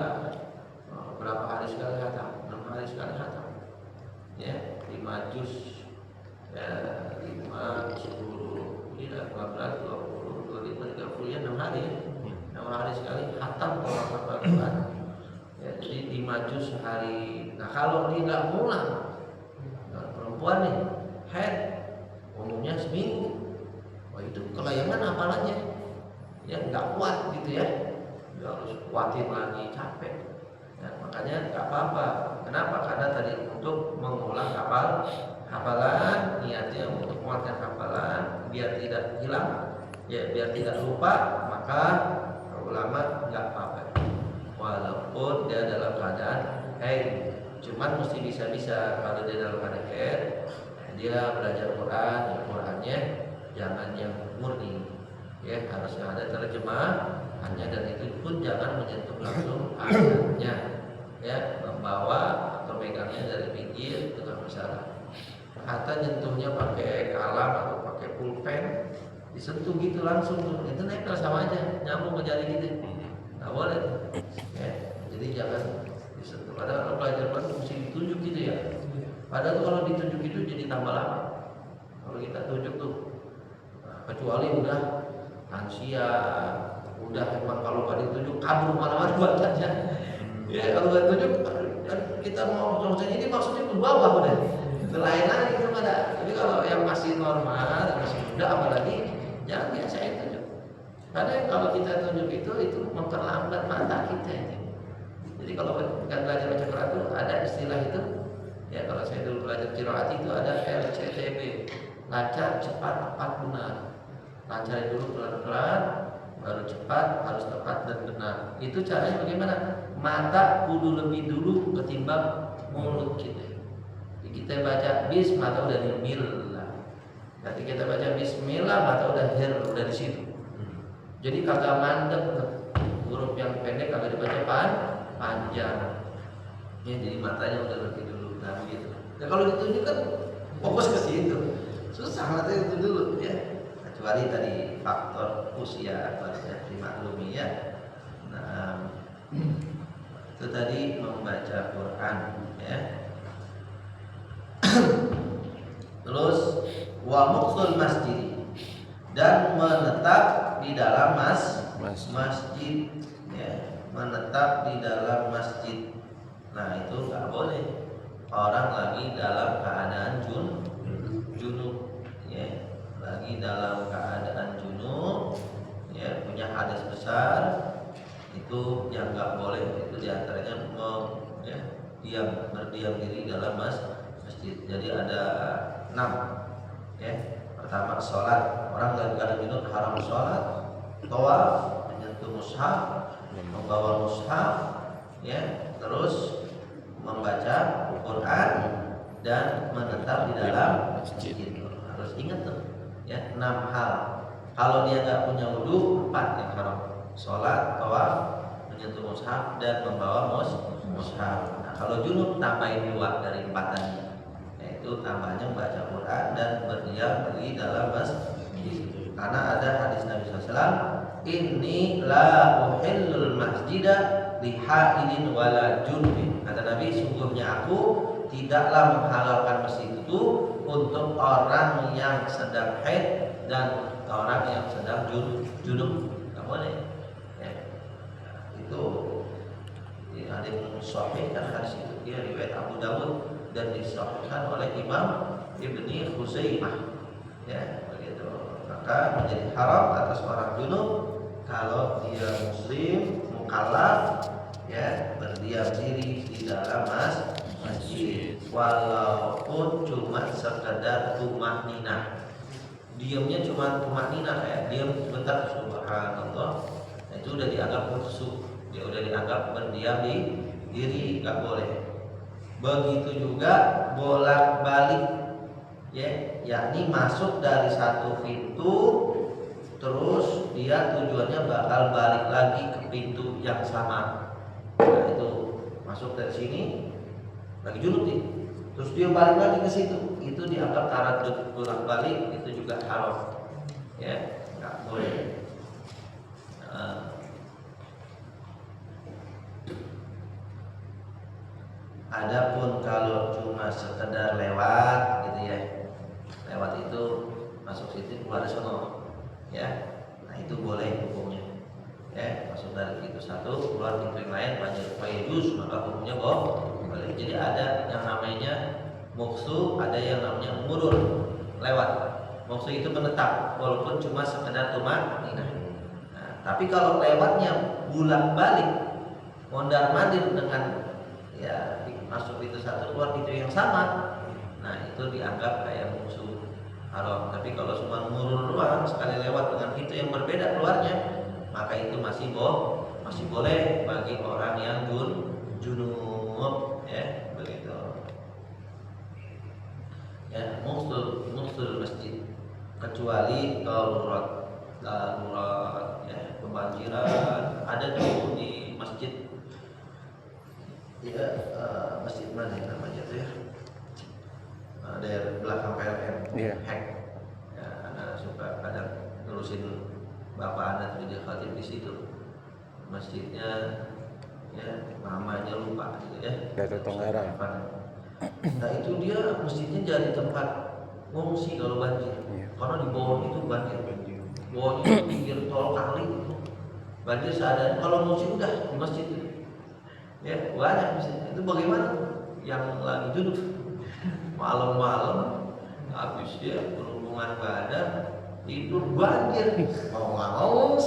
berapa hari sekali khatam, 6 hari sekali khatam, ya 5 juz, ya 5, 10, tidak 14, 20, 25, 30 ya 6 hari ya. 6 hari sekali khatam kalau hafal Quran. Ya, jadi 5 juz sehari. Nah kalau dia nggak ngulang, perempuan nih head umumnya seminggu, wah itu kelayangan hafalannya, ya nggak kuat gitu ya, dia harus kuatin lagi, capek. Nah, makanya nggak apa-apa. Kenapa? Karena tadi untuk mengulang hafalan, niatnya untuk menguatkan hafalan biar tidak hilang, ya biar tidak lupa, maka ulama nggak apa-apa walaupun dia dalam keadaan haid. Cuman mesti bisa-bisa kalau dia dalam keadaan haid dia belajar Quran, Qurannya jangan yang murni, ya harus yang ada terjemahannya, dan itu pun jangan menyentuh langsung ayatnya, ya membawa atau megangnya dari pinggir itu nggak masalah. Kata nyentuhnya pakai kalam atau pakai pulpen disentuh gitu langsung tuh, itu nempel sama aja, nyambung ke jari gitu, nggak boleh, ya. Jadi jangan disentuh. Padahal kalau belajar Quran mesti ditunjuk gitu ya. Padahal tuh kalau ditunjuk itu jadi tambah lama. Kalau kita tunjuk tuh, nah, kecuali udah lansia, udah emang kalau nggak ditunjuk kabur mana-mana badannya. Ya kalau nggak ditunjuk, kita mau langsung ini maksudnya ke bawah udah. Lain lagi itu ada. Tapi kalau yang masih normal, masih muda apalagi jangan biasain tunjuk. Karena kalau kita tunjuk itu memperlambat mata kita ini. Jadi kalau kita belajar baca Quran itu ada istilah itu Ya kalau saya dulu belajar qiraat itu ada LCTB, lancar, cepat, tepat, benar. Lancar dulu pelan-pelan, baru cepat, harus tepat dan benar. Itu caranya bagaimana? Mata kudu lebih dulu ketimbang mulut kita. Jadi kita baca bis, mata udah di mil. Nanti kita baca bismillah, mata udah hir, udah di situ. Jadi kagak mandek, huruf yang pendek kagak dibaca panjang. Ya, jadi matanya udah lebih dulu. Nah begitu. Nah kalau ditunjuk kan fokus ke situ. Susah matanya itu dulu ya. Kecuali tadi faktor usia harusnya dimaklumi ya. Nah itu tadi membaca Quran ya. Terus wa muqsul masjid, dan menetap di dalam masjid ya, menetap di dalam masjid. Nah itu nggak boleh orang lagi dalam keadaan junub ya, lagi dalam keadaan junub ya, punya hadas besar, itu yang nggak boleh itu diantaranya ya, berdiam diri dalam masjid. Jadi ada 6 ya. Pertama sholat, orang lagi keadaan junub haram sholat, tawaf, menyentuh mushaf, membawa mushaf ya, terus membaca Quran dan menetap di dalam masjid. Harus ingat tuh ya, 6 hal. Kalau dia nggak punya wudu, 4 yang haram: sholat, tawaf, menyentuh mushaf, dan membawa mushaf. Nah, kalau junub tambahin 2 dari 4 tadi, yaitu tambahnya membaca Quran dan berdiam di dalam masjid. Karena ada hadis Nabi SAW, inni la uhillul masjidah lihaidin wala junubin. Kata Nabi, sungguhnya aku tidaklah menghalalkan masjid itu untuk orang yang sedang haid dan orang yang sedang junub. Nggak boleh ya. Itu ada yang sahih kan hadis itu, dia riwayat Abu Dawud dan disahihkan oleh Imam Ibni Khuzaimah ya, begitu. Maka menjadi haram atas orang junub kalau dia muslim mukallaf ya, berdiam diri di dalam masjid walaupun cuma sekedar tumaninah. Diamnya cuma tumaninah, kayak diam sebentar subhanallah, nah, itu udah dianggap khusyuk, dia udah dianggap berdiam di diri, nggak boleh. Begitu juga bolak-balik ya, yakni masuk dari satu pintu terus dia tujuannya bakal balik lagi ke pintu yang sama. Nah, itu masuk dari sini lagi junub nih, terus dia balik lagi ke situ, itu dianggap taradud, bolak-balik, itu juga haram ya, nggak boleh. Adapun kalau cuma sekedar lewat gitu ya, lewat itu masuk situ keluar sono ya, nah itu boleh hukumnya ya, masuk dari pintu satu keluar pintu yang lain banyak fayus, maka hukumnya boleh. Jadi ada yang namanya muksu, ada yang namanya murur, lewat. Muksu itu menetap walaupun cuma sekedar tumaninah. Nah, tapi kalau lewatnya bolak-balik mondar-mandir dengan ya masuk pintu satu keluar pintu yang sama, nah itu dianggap kayak musuh haram. Tapi kalau cuma murur doang sekali lewat dengan pintu yang berbeda keluarnya, maka itu masih boleh bagi orang yang junub ya, begitu ya. Musul masjid, kecuali darurat ya, kebanjiran. Ada tuh di masjid ya, masjid mana yang namanya tuh ya, daerah belakang PLN hack ya, anak suka kadang nurusin bapak anak jadi khatib di situ masjidnya ya, namanya lupa gitu ya, Tenggara. Nah itu dia masjidnya jadi tempat ngungsi kalau banjir karena di bawah itu banjir, bawahnya itu pinggir tol kali itu banjir seadanya. Kalau ngungsi udah di masjid itu ya, banyak masjid. Itu bagaimana yang lagi duduk malam-malam habis dia berhubungan badan tidur banjir, mau nggak mau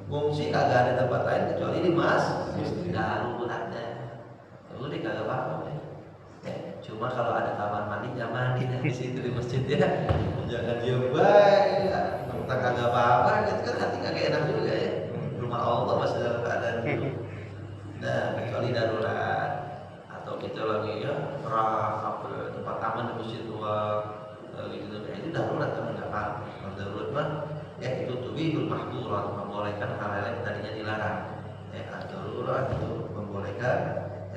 ngungsi kagak ada tempat lain kecuali di masjid darurat ya. Udah kagak apa-apa ya. Cuma kalau ada kamar mandi jangan mandi di situ di masjid ya. Jangan diem baik ya. Kita kagak apa-apa gitu kan, hati kagak enak juga ya. Rumah Allah masih dalam keadaan gitu. Nah, kecuali darurat atau kita lagi ya perang apa tempat aman di masjid tua gitu ya, itu darurat kan nggak apa-apa. Kalau darurat mah ya itu tubihul mahdurat, membolehkan hal-hal yang tadinya dilarang. Ya, darurat itu membolehkan,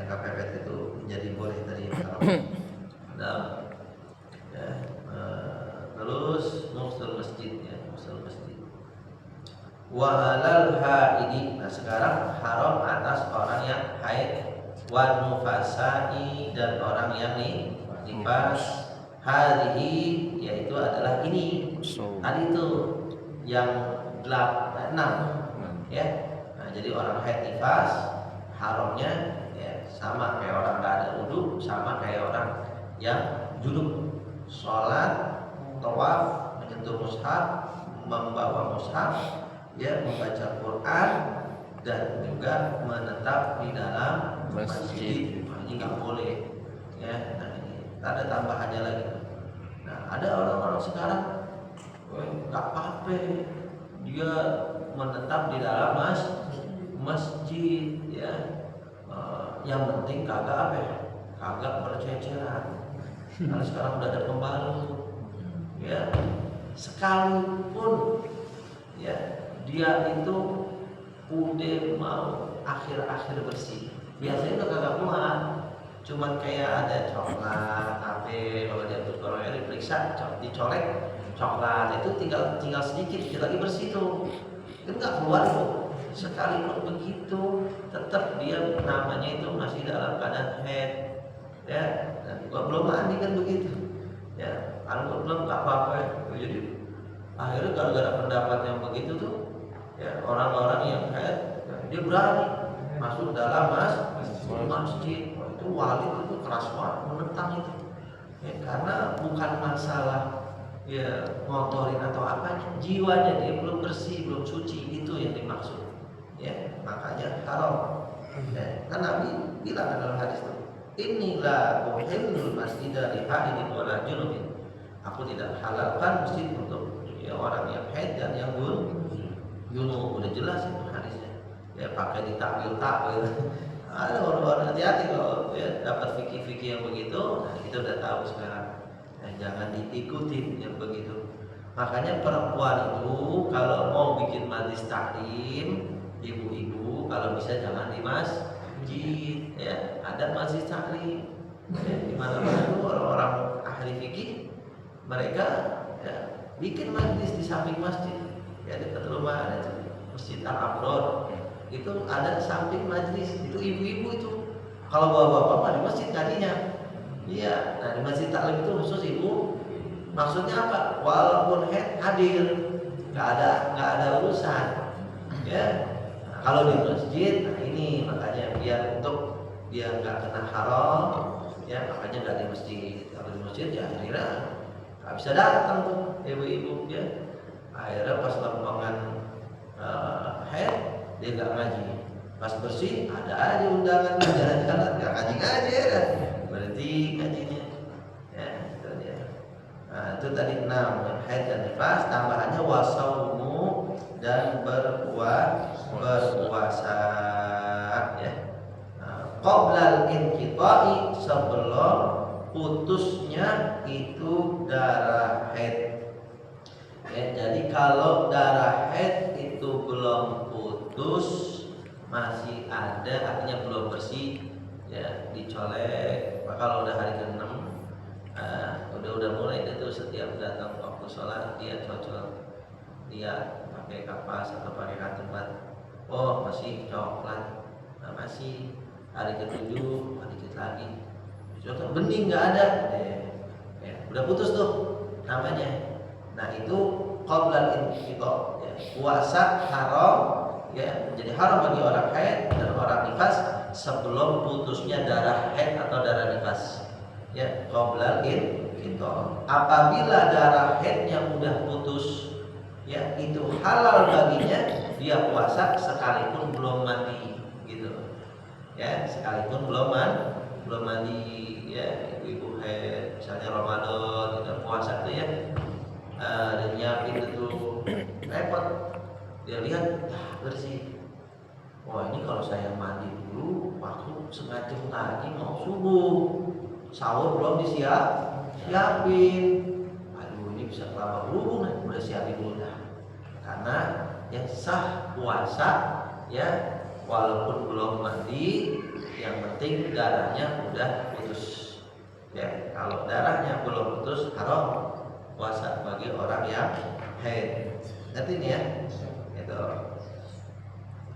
yang kepepet itu menjadi boleh tadi kalau. Nah, ya, terus musul masjid ya, musul masjid. Wa alal haidi. Nah, sekarang haram atas orang yang haid, wa nufasai, dan orang yang nifas. Hadhihi yaitu adalah ini. Tadi itu yang 6 ya. Nah, jadi orang haid nifas haramnya ya sama kayak orang nggak ada wudu, sama kayak orang yang junub. Sholat, tawaf, menyentuh mushaf, membawa mushaf, ya, membaca Quran, dan juga menetap di dalam masjid. Nah, ini nggak boleh ya. Nah, ini ada tambahannya lagi. Nah, ada orang-orang sekarang nggak apa-apa dia menetap di dalam masjid ya. Yang penting kagak apa ya, kagak berceceran. Karena sekarang udah ada pembalut ya, sekalipun ya dia itu udah mau akhir-akhir bersih, biasanya udah kagak kuat, cuman kayak ada coklat apa kalau dia tuh kalau diperiksa dicolek coklat itu tinggal sedikit lagi bersih tuh, itu nggak keluar tuh. Sekalipun begitu tetap dia namanya itu masih dalam keadaan haid ya, dan gua belum mandi kan begitu ya, kalau belum nggak apa-apa ya. Jadi akhirnya gara-gara pendapat yang begitu tuh ya, orang-orang yang haid ya, dia berani masuk dalam masjid. Itu wali itu keras banget menentang itu ya, karena bukan masalah ya ngotorin atau apanya, jiwanya dia belum bersih, belum suci, itu yang dimaksud ya, makanya haram ya. Kan Nabi bilang dalam hadis itu, inilah uhillul masjida li haidin wala junubin, aku tidak halalkan masjid untuk ya, orang yang haid dan yang junub. Udah jelas itu hadisnya ya, pakai ditakwil. Ada orang-orang hati-hati kalau ya dapat fikih-fikih yang begitu. Nah, kita udah tahu sekarang ya, jangan diikutin yang begitu. Makanya perempuan itu kalau mau bikin majlis taklim, ibu-ibu kalau bisa jangan di masjid ya, ada majlis taklim ya, di mana-mana tuh orang-orang ahli fikih mereka ya, bikin majlis di samping masjid ya, dekat rumah ada tuh Masjid Al-Abrar itu ada samping majlis, itu ibu-ibu itu kalau bawa-bawa mah di masjid tadinya iya. Nah, di masjid taklim itu khusus ibu, maksudnya apa, walaupun haid hadir, nggak ada urusan ya. Nah, kalau di masjid, nah ini makanya biar untuk dia nggak kena haram ya, makanya nggak di masjid. Kalau di masjid ya akhirnya nggak bisa datang tuh ibu-ibu ya, akhirnya pas rombongan haid dia nggak ngaji, pas bersih ada aja undangan jalan-jalan, nggak ngaji ya, berarti ngajinya ya itu dia. Nah, itu tadi 6 haid dan nifas, tambahannya wasaumu, dan berpuasa ya. Qoblal inqita'i, sebelum putusnya itu darah haid ya. Jadi kalau darah haid itu belum putus, masih ada, artinya belum bersih ya, dicolek. Maka kalau udah hari ke-6 udah mulai itu setiap datang waktu sholat dia cocok, dia pakai kapas atau pakai ketupat, oh masih coklat, nah, masih hari ke-7 dikit lagi cocok bening nggak ada ya, udah putus tuh namanya. Nah, itu qoblal inqita ya, puasa haram ya, menjadi haram bagi orang haid dan orang nifas sebelum putusnya darah haid atau darah nifas ya, qoblal inqita. Apabila darah haidnya udah putus ya, itu halal baginya dia puasa sekalipun belum mandi gitu ya, sekalipun belum belum mandi ya, ibu-ibu haid misalnya Ramadan tidak puasa tuh ya, dia nyiapin itu repot, dia lihat bersih. Wah ini kalau saya mandi dulu waktu setengah jam lagi mau subuh, sahur belum siapin. Aduh ini bisa kelapa dulu nih, udah siapin dulu dah. Karena yang sah puasa ya walaupun belum mandi, yang penting darahnya udah putus. Ya kalau darahnya belum putus haram puasa bagi orang yang haid. Nanti nih ya, itu.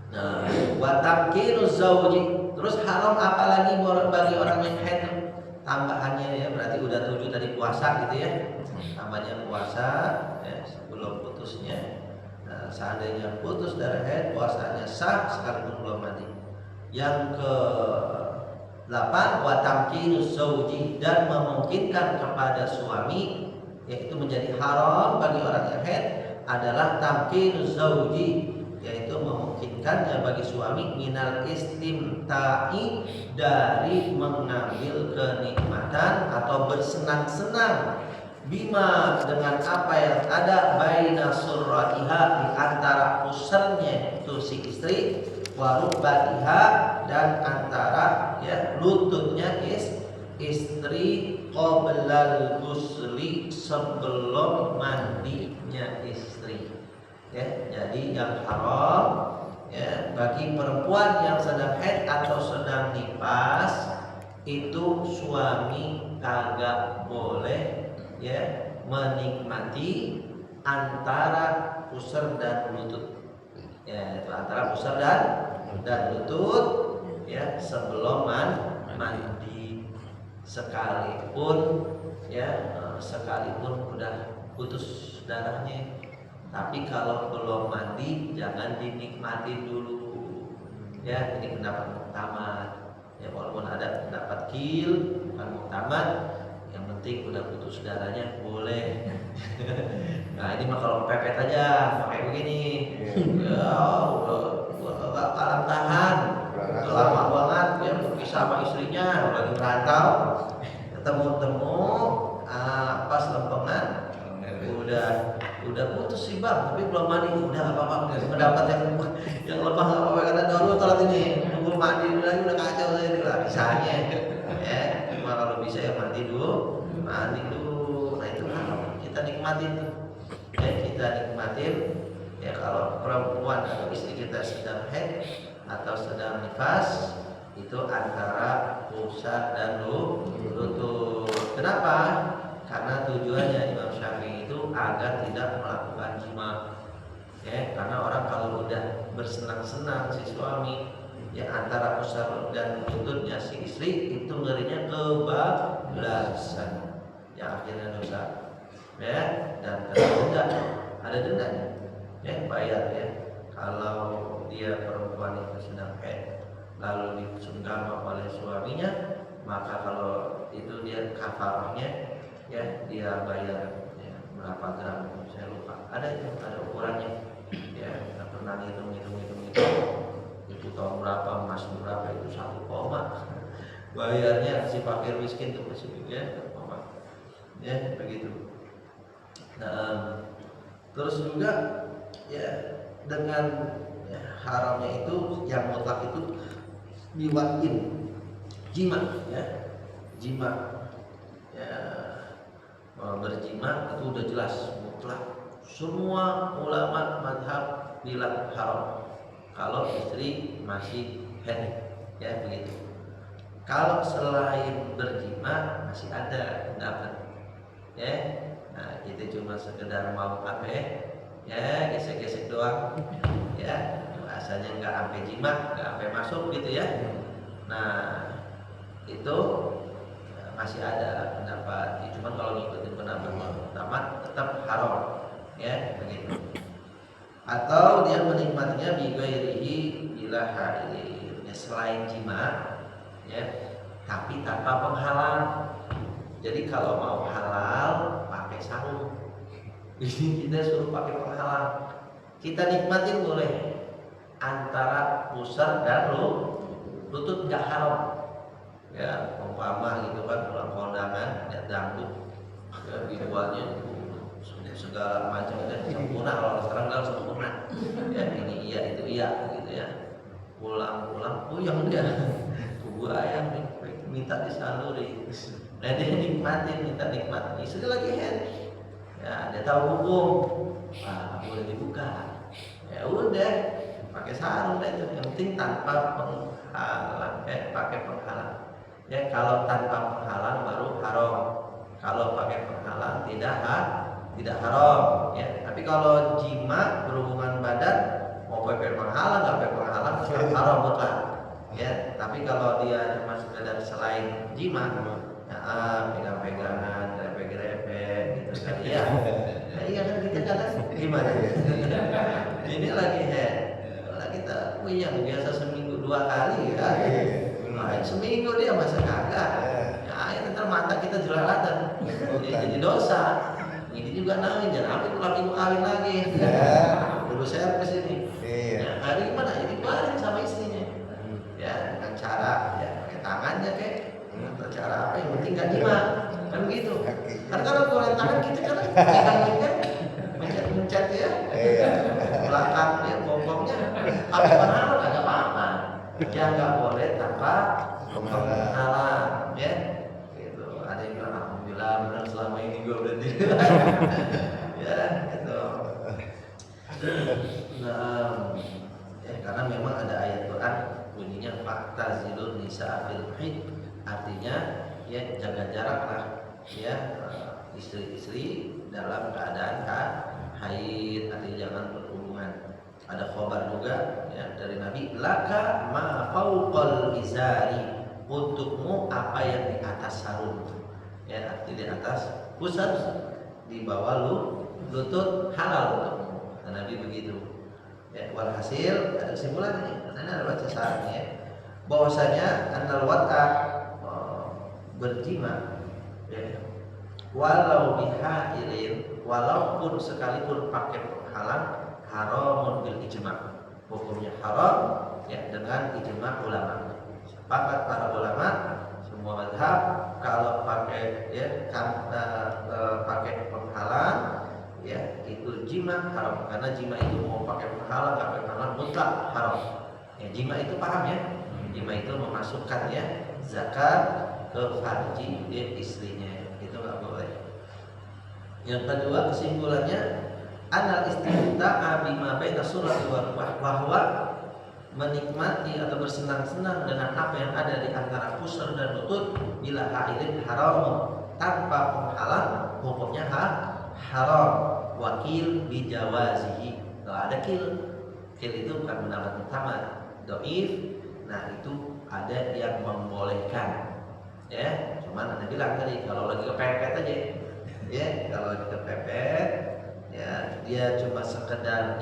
Nah, wa tamkinuz zauji. Terus haram apalagi bagi orang yang haid? Tambahannya ya, berarti udah 7 tadi puasa gitu ya. Tambahnya puasa ya, sebelum putusnya. Nah, seandainya putus dari haid, puasanya sah sekalipun belum mandi. Yang ke 8 wa tamkinuz zauji, dan memungkinkan kepada suami, yaitu menjadi haram bagi orang yang haid adalah tamkinuz zauji, yaitu memungkinkannya bagi suami minal istimta'i, dari mengambil kenikmatan atau bersenang-senang, bima, dengan apa yang ada baina surratiha, di antara pusarnya itu si istri, warubatiha, dan antara ya lututnya istri, qoblal ghusli, sebelum mandinya istri. Ya, jadi yang haram ya bagi perempuan yang sedang haid atau sedang nifas itu suami kagak boleh ya menikmati antara pusar dan lutut. Ya, itu antara pusar dan lutut ya sebelum mandi, sekalipun ya sekalipun udah putus darahnya. Tapi kalau belum mandi jangan dinikmati dulu. Ya, ini pendapat muktamad. Ya, walaupun ada pendapat kil, bukan muktamad, yang penting udah putus darahnya boleh. Nah, ini mah kalau pepet aja pakai begini. Ya, udah kalah tahan. Udah lama banget ya berpisah sama istrinya, lagi merantau. Ketemu-temu pas lempengan udah putus sih bang, tapi belum mandi. Udah apa-apa, pendapat yang lemah nggak apa-apa, karena dulu telat ini nunggu mandi lagi udah kacau saya ini lah misalnya ya. Cuma kalau bisa ya mandi dulu. Nah itu kan kita nikmatin tuh ya, kita nikmatin ya. Kalau perempuan atau istri kita sedang haid atau sedang nifas, itu antara pusat dan lutut. Kenapa? Karena tujuannya Imam Syafi'i itu agar tidak melakukan jima. Ya, karena orang kalau udah bersenang-senang si suami ya antara pusar dan lututnya si istri, itu ngerinya kebablasan. Ya akhirnya dosa. Ya, dan ada dendanya. Ya, bayar ya. Kalau dia perempuan itu sedang haid lalu disenggama oleh suaminya, maka kalau itu dia kafarahnya ya dia bayar ya, berapa gram saya lupa, ada ukurannya ya, nggak pernah hitung itu tahun berapa, emas berapa, itu 1 koma bayarnya si fakir miskin tuh masih ya begitu. Nah terus juga ya dengan ya, haramnya itu yang mutlak itu biwakin jima ya, jima ya, berjima itu udah jelas mutlak. Semua ulama madhab bilang haram kalau istri masih haid ya begitu. Kalau selain berjima masih ada pendapat ya. Nah kita cuma sekedar mau apa ya, gesek-gesek doang ya, rasanya nggak sampai jima, nggak sampai masuk gitu ya. Nah itu masih ada pendapat, cuma kalau ngikutin pendapat utama tetap haram ya begitu. Atau dia menikmatinya bighairihi bila hadir ya, selain jima ya, tapi tanpa penghalang. Jadi kalau mau halal pakai sarung, ini kita suruh pakai penghalang. Kita nikmatin boleh antara pusar dan lutut, nggak haram ya umpama gitu kan pulang kondangan lihat dangdut ya visualnya segala macam dan sempurna, kalau sekarang bilang sempurna ya, ini iya itu iya gitu ya. Pulang oh yang dia gua ayam nih minta disaluri, nah dia nikmatin, minta nikmatin, istri lagi head ya, dia tahu hukum, boleh dibuka ya udah pakai sarung deh, yang penting tanpa penghalang, pakai penghalang ya. Kalau tanpa penghalang baru haram, kalau pakai penghalang tidak haram ya. Tapi kalau jima berhubungan badan mau pakai penghalang nggak pakai penghalang haram mutlak ya. Tapi kalau dia cuma sekedar selain jima ya, pegang-pegangan, grepe-grepe gitu kan ya. Nah, iya kan kita kadang gimana ini lagi kita yang biasa seminggu 2 kali ya, seminggu dia masa kagak ya, ntar mata kita jelalatan jadi dosa. Ini juga namanya jangan sampai pulang ibu kawin lagi dulu servis ini ya, hari gimana ya dikeluarin sama istrinya ya, dengan cara ya pakai tangannya kayak atau cara apa, yang penting gak jima kan begitu kan. Kalau keluarin tangan kita kan mencet ya belakang ya bokongnya pakai penghalang agak apa-apa ya, nggak boleh tanpa penghalang ya gitu. Ada yang bilang alhamdulillah benar selama ini gue berhenti ya gitu. Nah ya, karena memang ada ayat Quran bunyinya fakta zilun nisa fil haid, artinya ya jaga jarak lah ya istri-istri dalam keadaan haid, artinya jangan berhubungan. Ada khabar juga ya dari Nabi, laka ma fauqal izari, untukmu apa yang di atas sarung ya, arti di atas pusat di bawah lutut halal untukmu, kata Nabi begitu ya. Walhasil ada kesimpulan ini, karena ada baca sarannya ya, bahwasanya annal wat'a berjima ya, walau bihailin, walaupun sekalipun pakai penghalang, haramun bil ijma, hukumnya haram ya dengan ijma ulama. Sepakat para ulama semua mazhab kalau pakai ya pakai penghalang ya itu jima haram, karena jima itu mau pakai penghalang nggak pakai penghalang mutlak haram ya. Jima itu paham ya, jima itu memasukkan ya zakat ke farji ya, istrinya itu nggak boleh. Yang kedua kesimpulannya, anal istimta'a bima baina surati wa ruh, bahwa menikmati atau bersenang-senang dengan apa yang ada di antara pusar dan lutut bila haidin haram, tanpa penghalang hukumnya haram. Wakil bijawazihi, kalau ada kil itu bukan pendapat utama, doif. Nah itu ada yang membolehkan ya, cuman Anda bilang tadi kalau lagi kepepet aja ya, kalau lagi kepepet ya dia cuma sekedar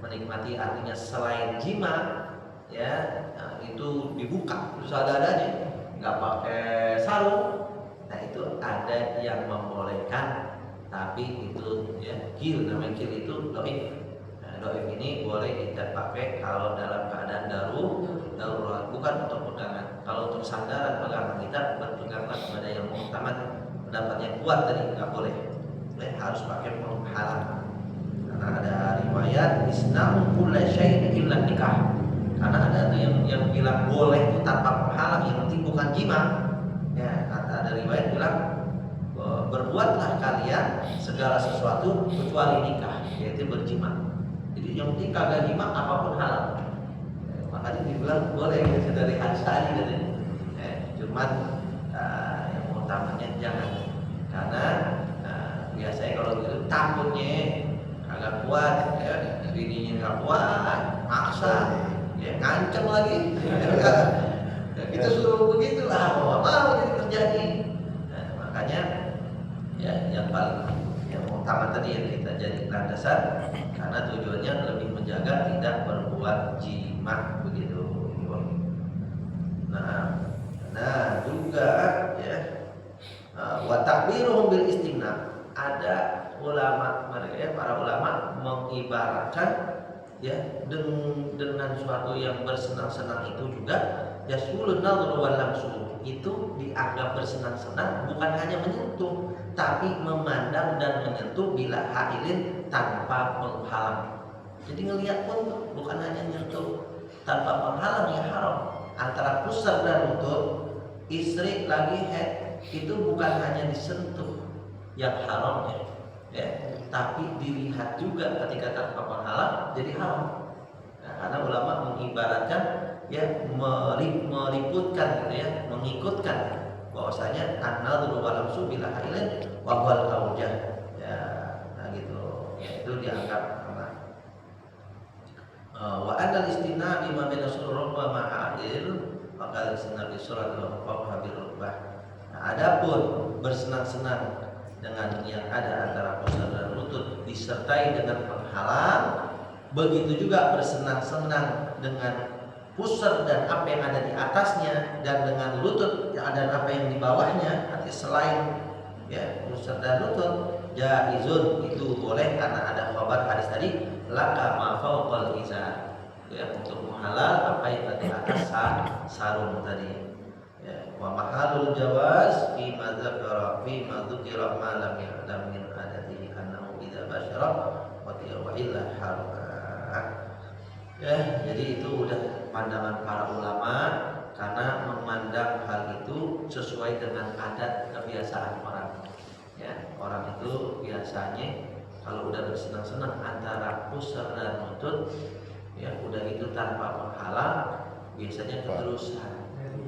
menikmati, artinya selain jima ya, nah, itu dibuka terus ada-adanya nggak pakai sarung, nah itu ada yang membolehkan. Tapi itu ya kil, namanya kil itu doif. Nah, doif ini boleh kita pakai kalau dalam keadaan darurat, bukan untuk pegangan. Kalau untuk sandaran pegangan kita berpeganglah kepada yang muktamad, pendapat yang kuat tadi nggak boleh. Harus pakai penghalang. Karena ada riwayat isna'u kulla syai'in illa nikah. Karena ada yang bilang boleh itu tanpa penghalang, yang penting bukan jima. Ya, kata ada riwayat bilang berbuatlah kalian segala sesuatu kecuali nikah, yaitu berjima. Jadi yang penting kagak jima apapun halal. Makanya dibilang boleh ya, dari Hansari gitu. Cuman yang utamanya jangan, karena biasanya kalau gitu takutnya agak kuat ya, bininya nggak kuat, maksa ya, ngancem lagi ya, kita suruh begitu lah, mau jadi terjadi. Nah, makanya ya yang paling yang utama tadi yang kita jadikan dasar, karena tujuannya lebih menjaga tidak berbuat jima begitu. Nah juga ya wa takbiruhum bil istimna, ada ulama mereka ya, para ulama mengibaratkan ya dengan suatu yang bersenang-senang itu juga yasulun nadhru wal lamsu, itu dianggap bersenang-senang bukan hanya menyentuh, tapi memandang dan menyentuh bila hailin tanpa penghalang. Jadi ngelihat pun tuh, bukan hanya nyentuh tanpa penghalang yang haram. Antara pusar dan lutut, istri lagi head itu bukan hanya disentuh yang haram ya, tapi dilihat juga ketika tanpa penghalang jadi haram. Nah, karena ulama mengibaratkan ya meliputkan gitu ya, mengikutkan bahwasanya an-nadhru wa lamsu bila hailin wa wal aujah ya, nah gitu ya, itu dianggap aman. Wa anal istina bima baina surur wa ma'adil maka istina bi surat wa habil rubah. Nah, adapun bersenang-senang dengan yang ada antara pusar dan lutut disertai dengan penghalang, begitu juga bersenang-senang dengan pusar dan apa yang ada di atasnya, dan dengan lutut dan apa yang di bawahnya, artinya selain ya pusar dan lutut, jaizun itu boleh karena ada khabar hadis tadi laka ma fawqal izar ya, untuk menghalal apa yang ada di atas sarung tadi ya. Wa mahalul jawaz fi ma dzukira ma lam ya'lam min adatihi annahu idza basyara wa illa harama ya. Jadi itu udah pandangan para ulama karena memandang hal itu sesuai dengan adat kebiasaan orang ya. Orang itu biasanya kalau udah bersenang-senang antara pusar dan lutut ya, udah itu tanpa penghalang biasanya keterusan.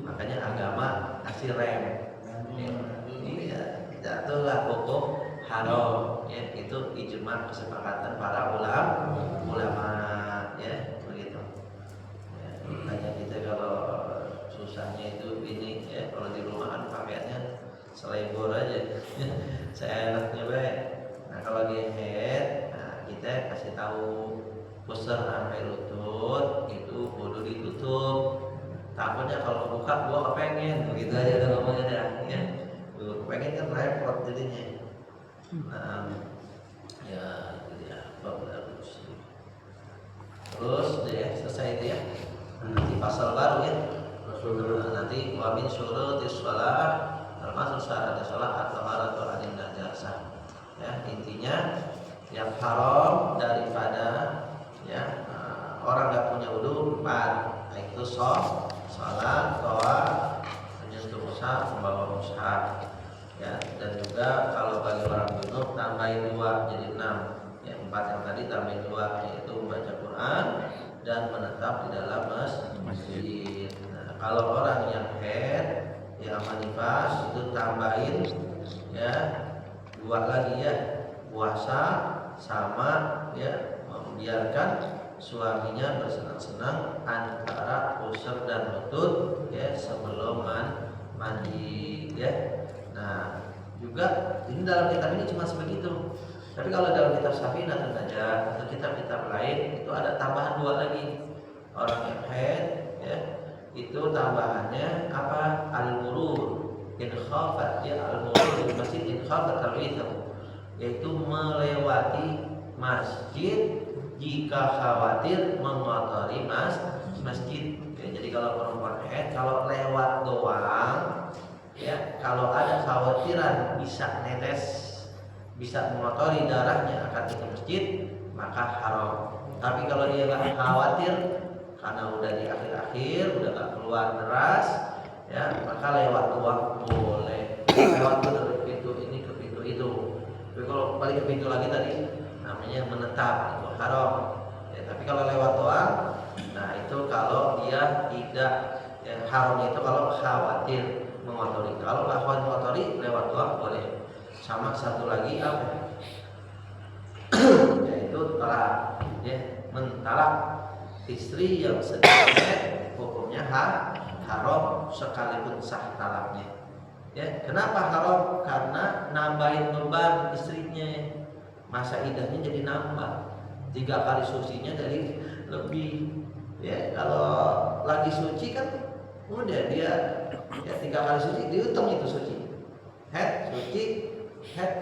Makanya agama kasih rem ya, jatuhlah hukum haram ya, itu ijma kesepakatan para ulama ya begitu ya. Makanya kita kalau susahnya itu ini ya, kalau di rumah kan pakaiannya selebor aja saya enaknya baik. Nah kalau di head, nah kita kasih tahu pusar sampai lutut itu kudu ditutup. Takutnya kalau buka gua kepengen, begitu aja udah ngomongnya dah ya. Gua kepengen kan repot jadinya. Nah, ya itu dia bagus. Terus deh selesai itu ya. Nanti pasal baru ya. Nah, nanti wa min syurutis shalah, termasuk syarat salat at-taharatu anil najasah. Ya, intinya yang haram daripada ya orang nggak punya wudu 4, yaitu sholat, tawaf, menyentuh mushaf, membawa mushaf ya, dan juga kalau bagi orang junub tambahin 2 jadi 6 ya, 4 yang tadi tambahin 2 yaitu membaca Quran dan menetap di dalam masjid. Nah, kalau orang yang haid yang manifas itu tambahin ya 2 lagi ya, puasa sama ya membiarkan suaminya bersenang-senang antara pusar dan lutut ya sebelum mandi ya. Nah juga ini dalam kitab ini cuma sebegitu, tapi kalau dalam kitab Safinah saja atau kitab-kitab lain itu ada tambahan 2 lagi. Orang yang haid ya itu tambahannya apa, al-murur in khafat ya, al-murur di masjid in khafat al-withu, yaitu melewati masjid jika khawatir mengotori masjid ya. Jadi kalau perempuan haid kalau lewat doang ya, kalau ada khawatiran bisa netes, bisa mengotori darahnya akan ke masjid, maka haram. Tapi kalau dia nggak khawatir karena udah di akhir-akhir, udah nggak keluar deras ya, maka lewat doang boleh. Lewat dari pintu ini ke pintu itu. Tapi kalau balik ke pintu lagi tadi namanya menetap, itu haram ya. Tapi kalau lewat doang, nah itu kalau dia tidak ya, haramnya itu kalau khawatir mengotori. Kalau nggak khawatir mengotori, lewat doang boleh. Sama satu lagi apa yaitu talak ya, mentalak istri yang sedang haid hukumnya haram sekalipun sah talaknya ya. Kenapa haram? Karena nambahin beban istrinya, masa idahnya jadi nambah, 3 kali sucinya jadi lebih ya. Kalau lagi suci kan udah dia ya 3 kali suci dihitung itu suci, head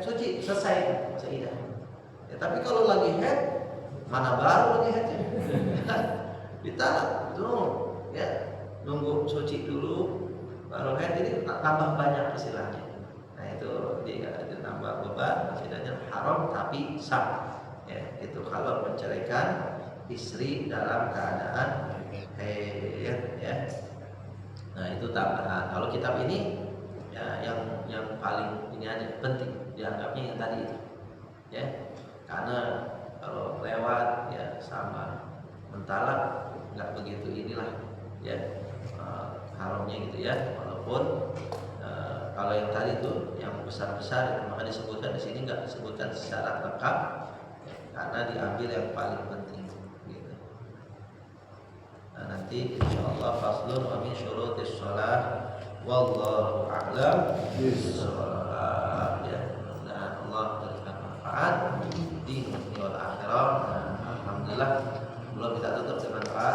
suci selesai masa idah ya. Tapi kalau lagi head mana baru lagi headnya ditalak tuh ya, nunggu suci dulu Baru haid ini tambah banyak istilahnya. Nah itu dia nambah beban, istilahnya haram tapi sah. Ya, itu kalau menceraikan istri dalam keadaan haid ya. Nah itu tambahan. Kalau kitab ini ya yang paling ini aja penting dianggapnya yang tadi itu ya, karena kalau lewat ya sama mentalak nggak begitu inilah ya, haramnya gitu ya, walaupun kalau yang tadi itu yang besar-besar maka disebutkan di sini nggak disebutkan secara lengkap ya, karena diambil yang paling penting gitu. Nah, nanti insyaallah faslun wa min syurutis shalah wallahu a'lam bishawab ya. Mudah-mudahan Allah berikan manfaat di dunia wal akhirah. Alhamdulillah belum kita tutup dengan Pak.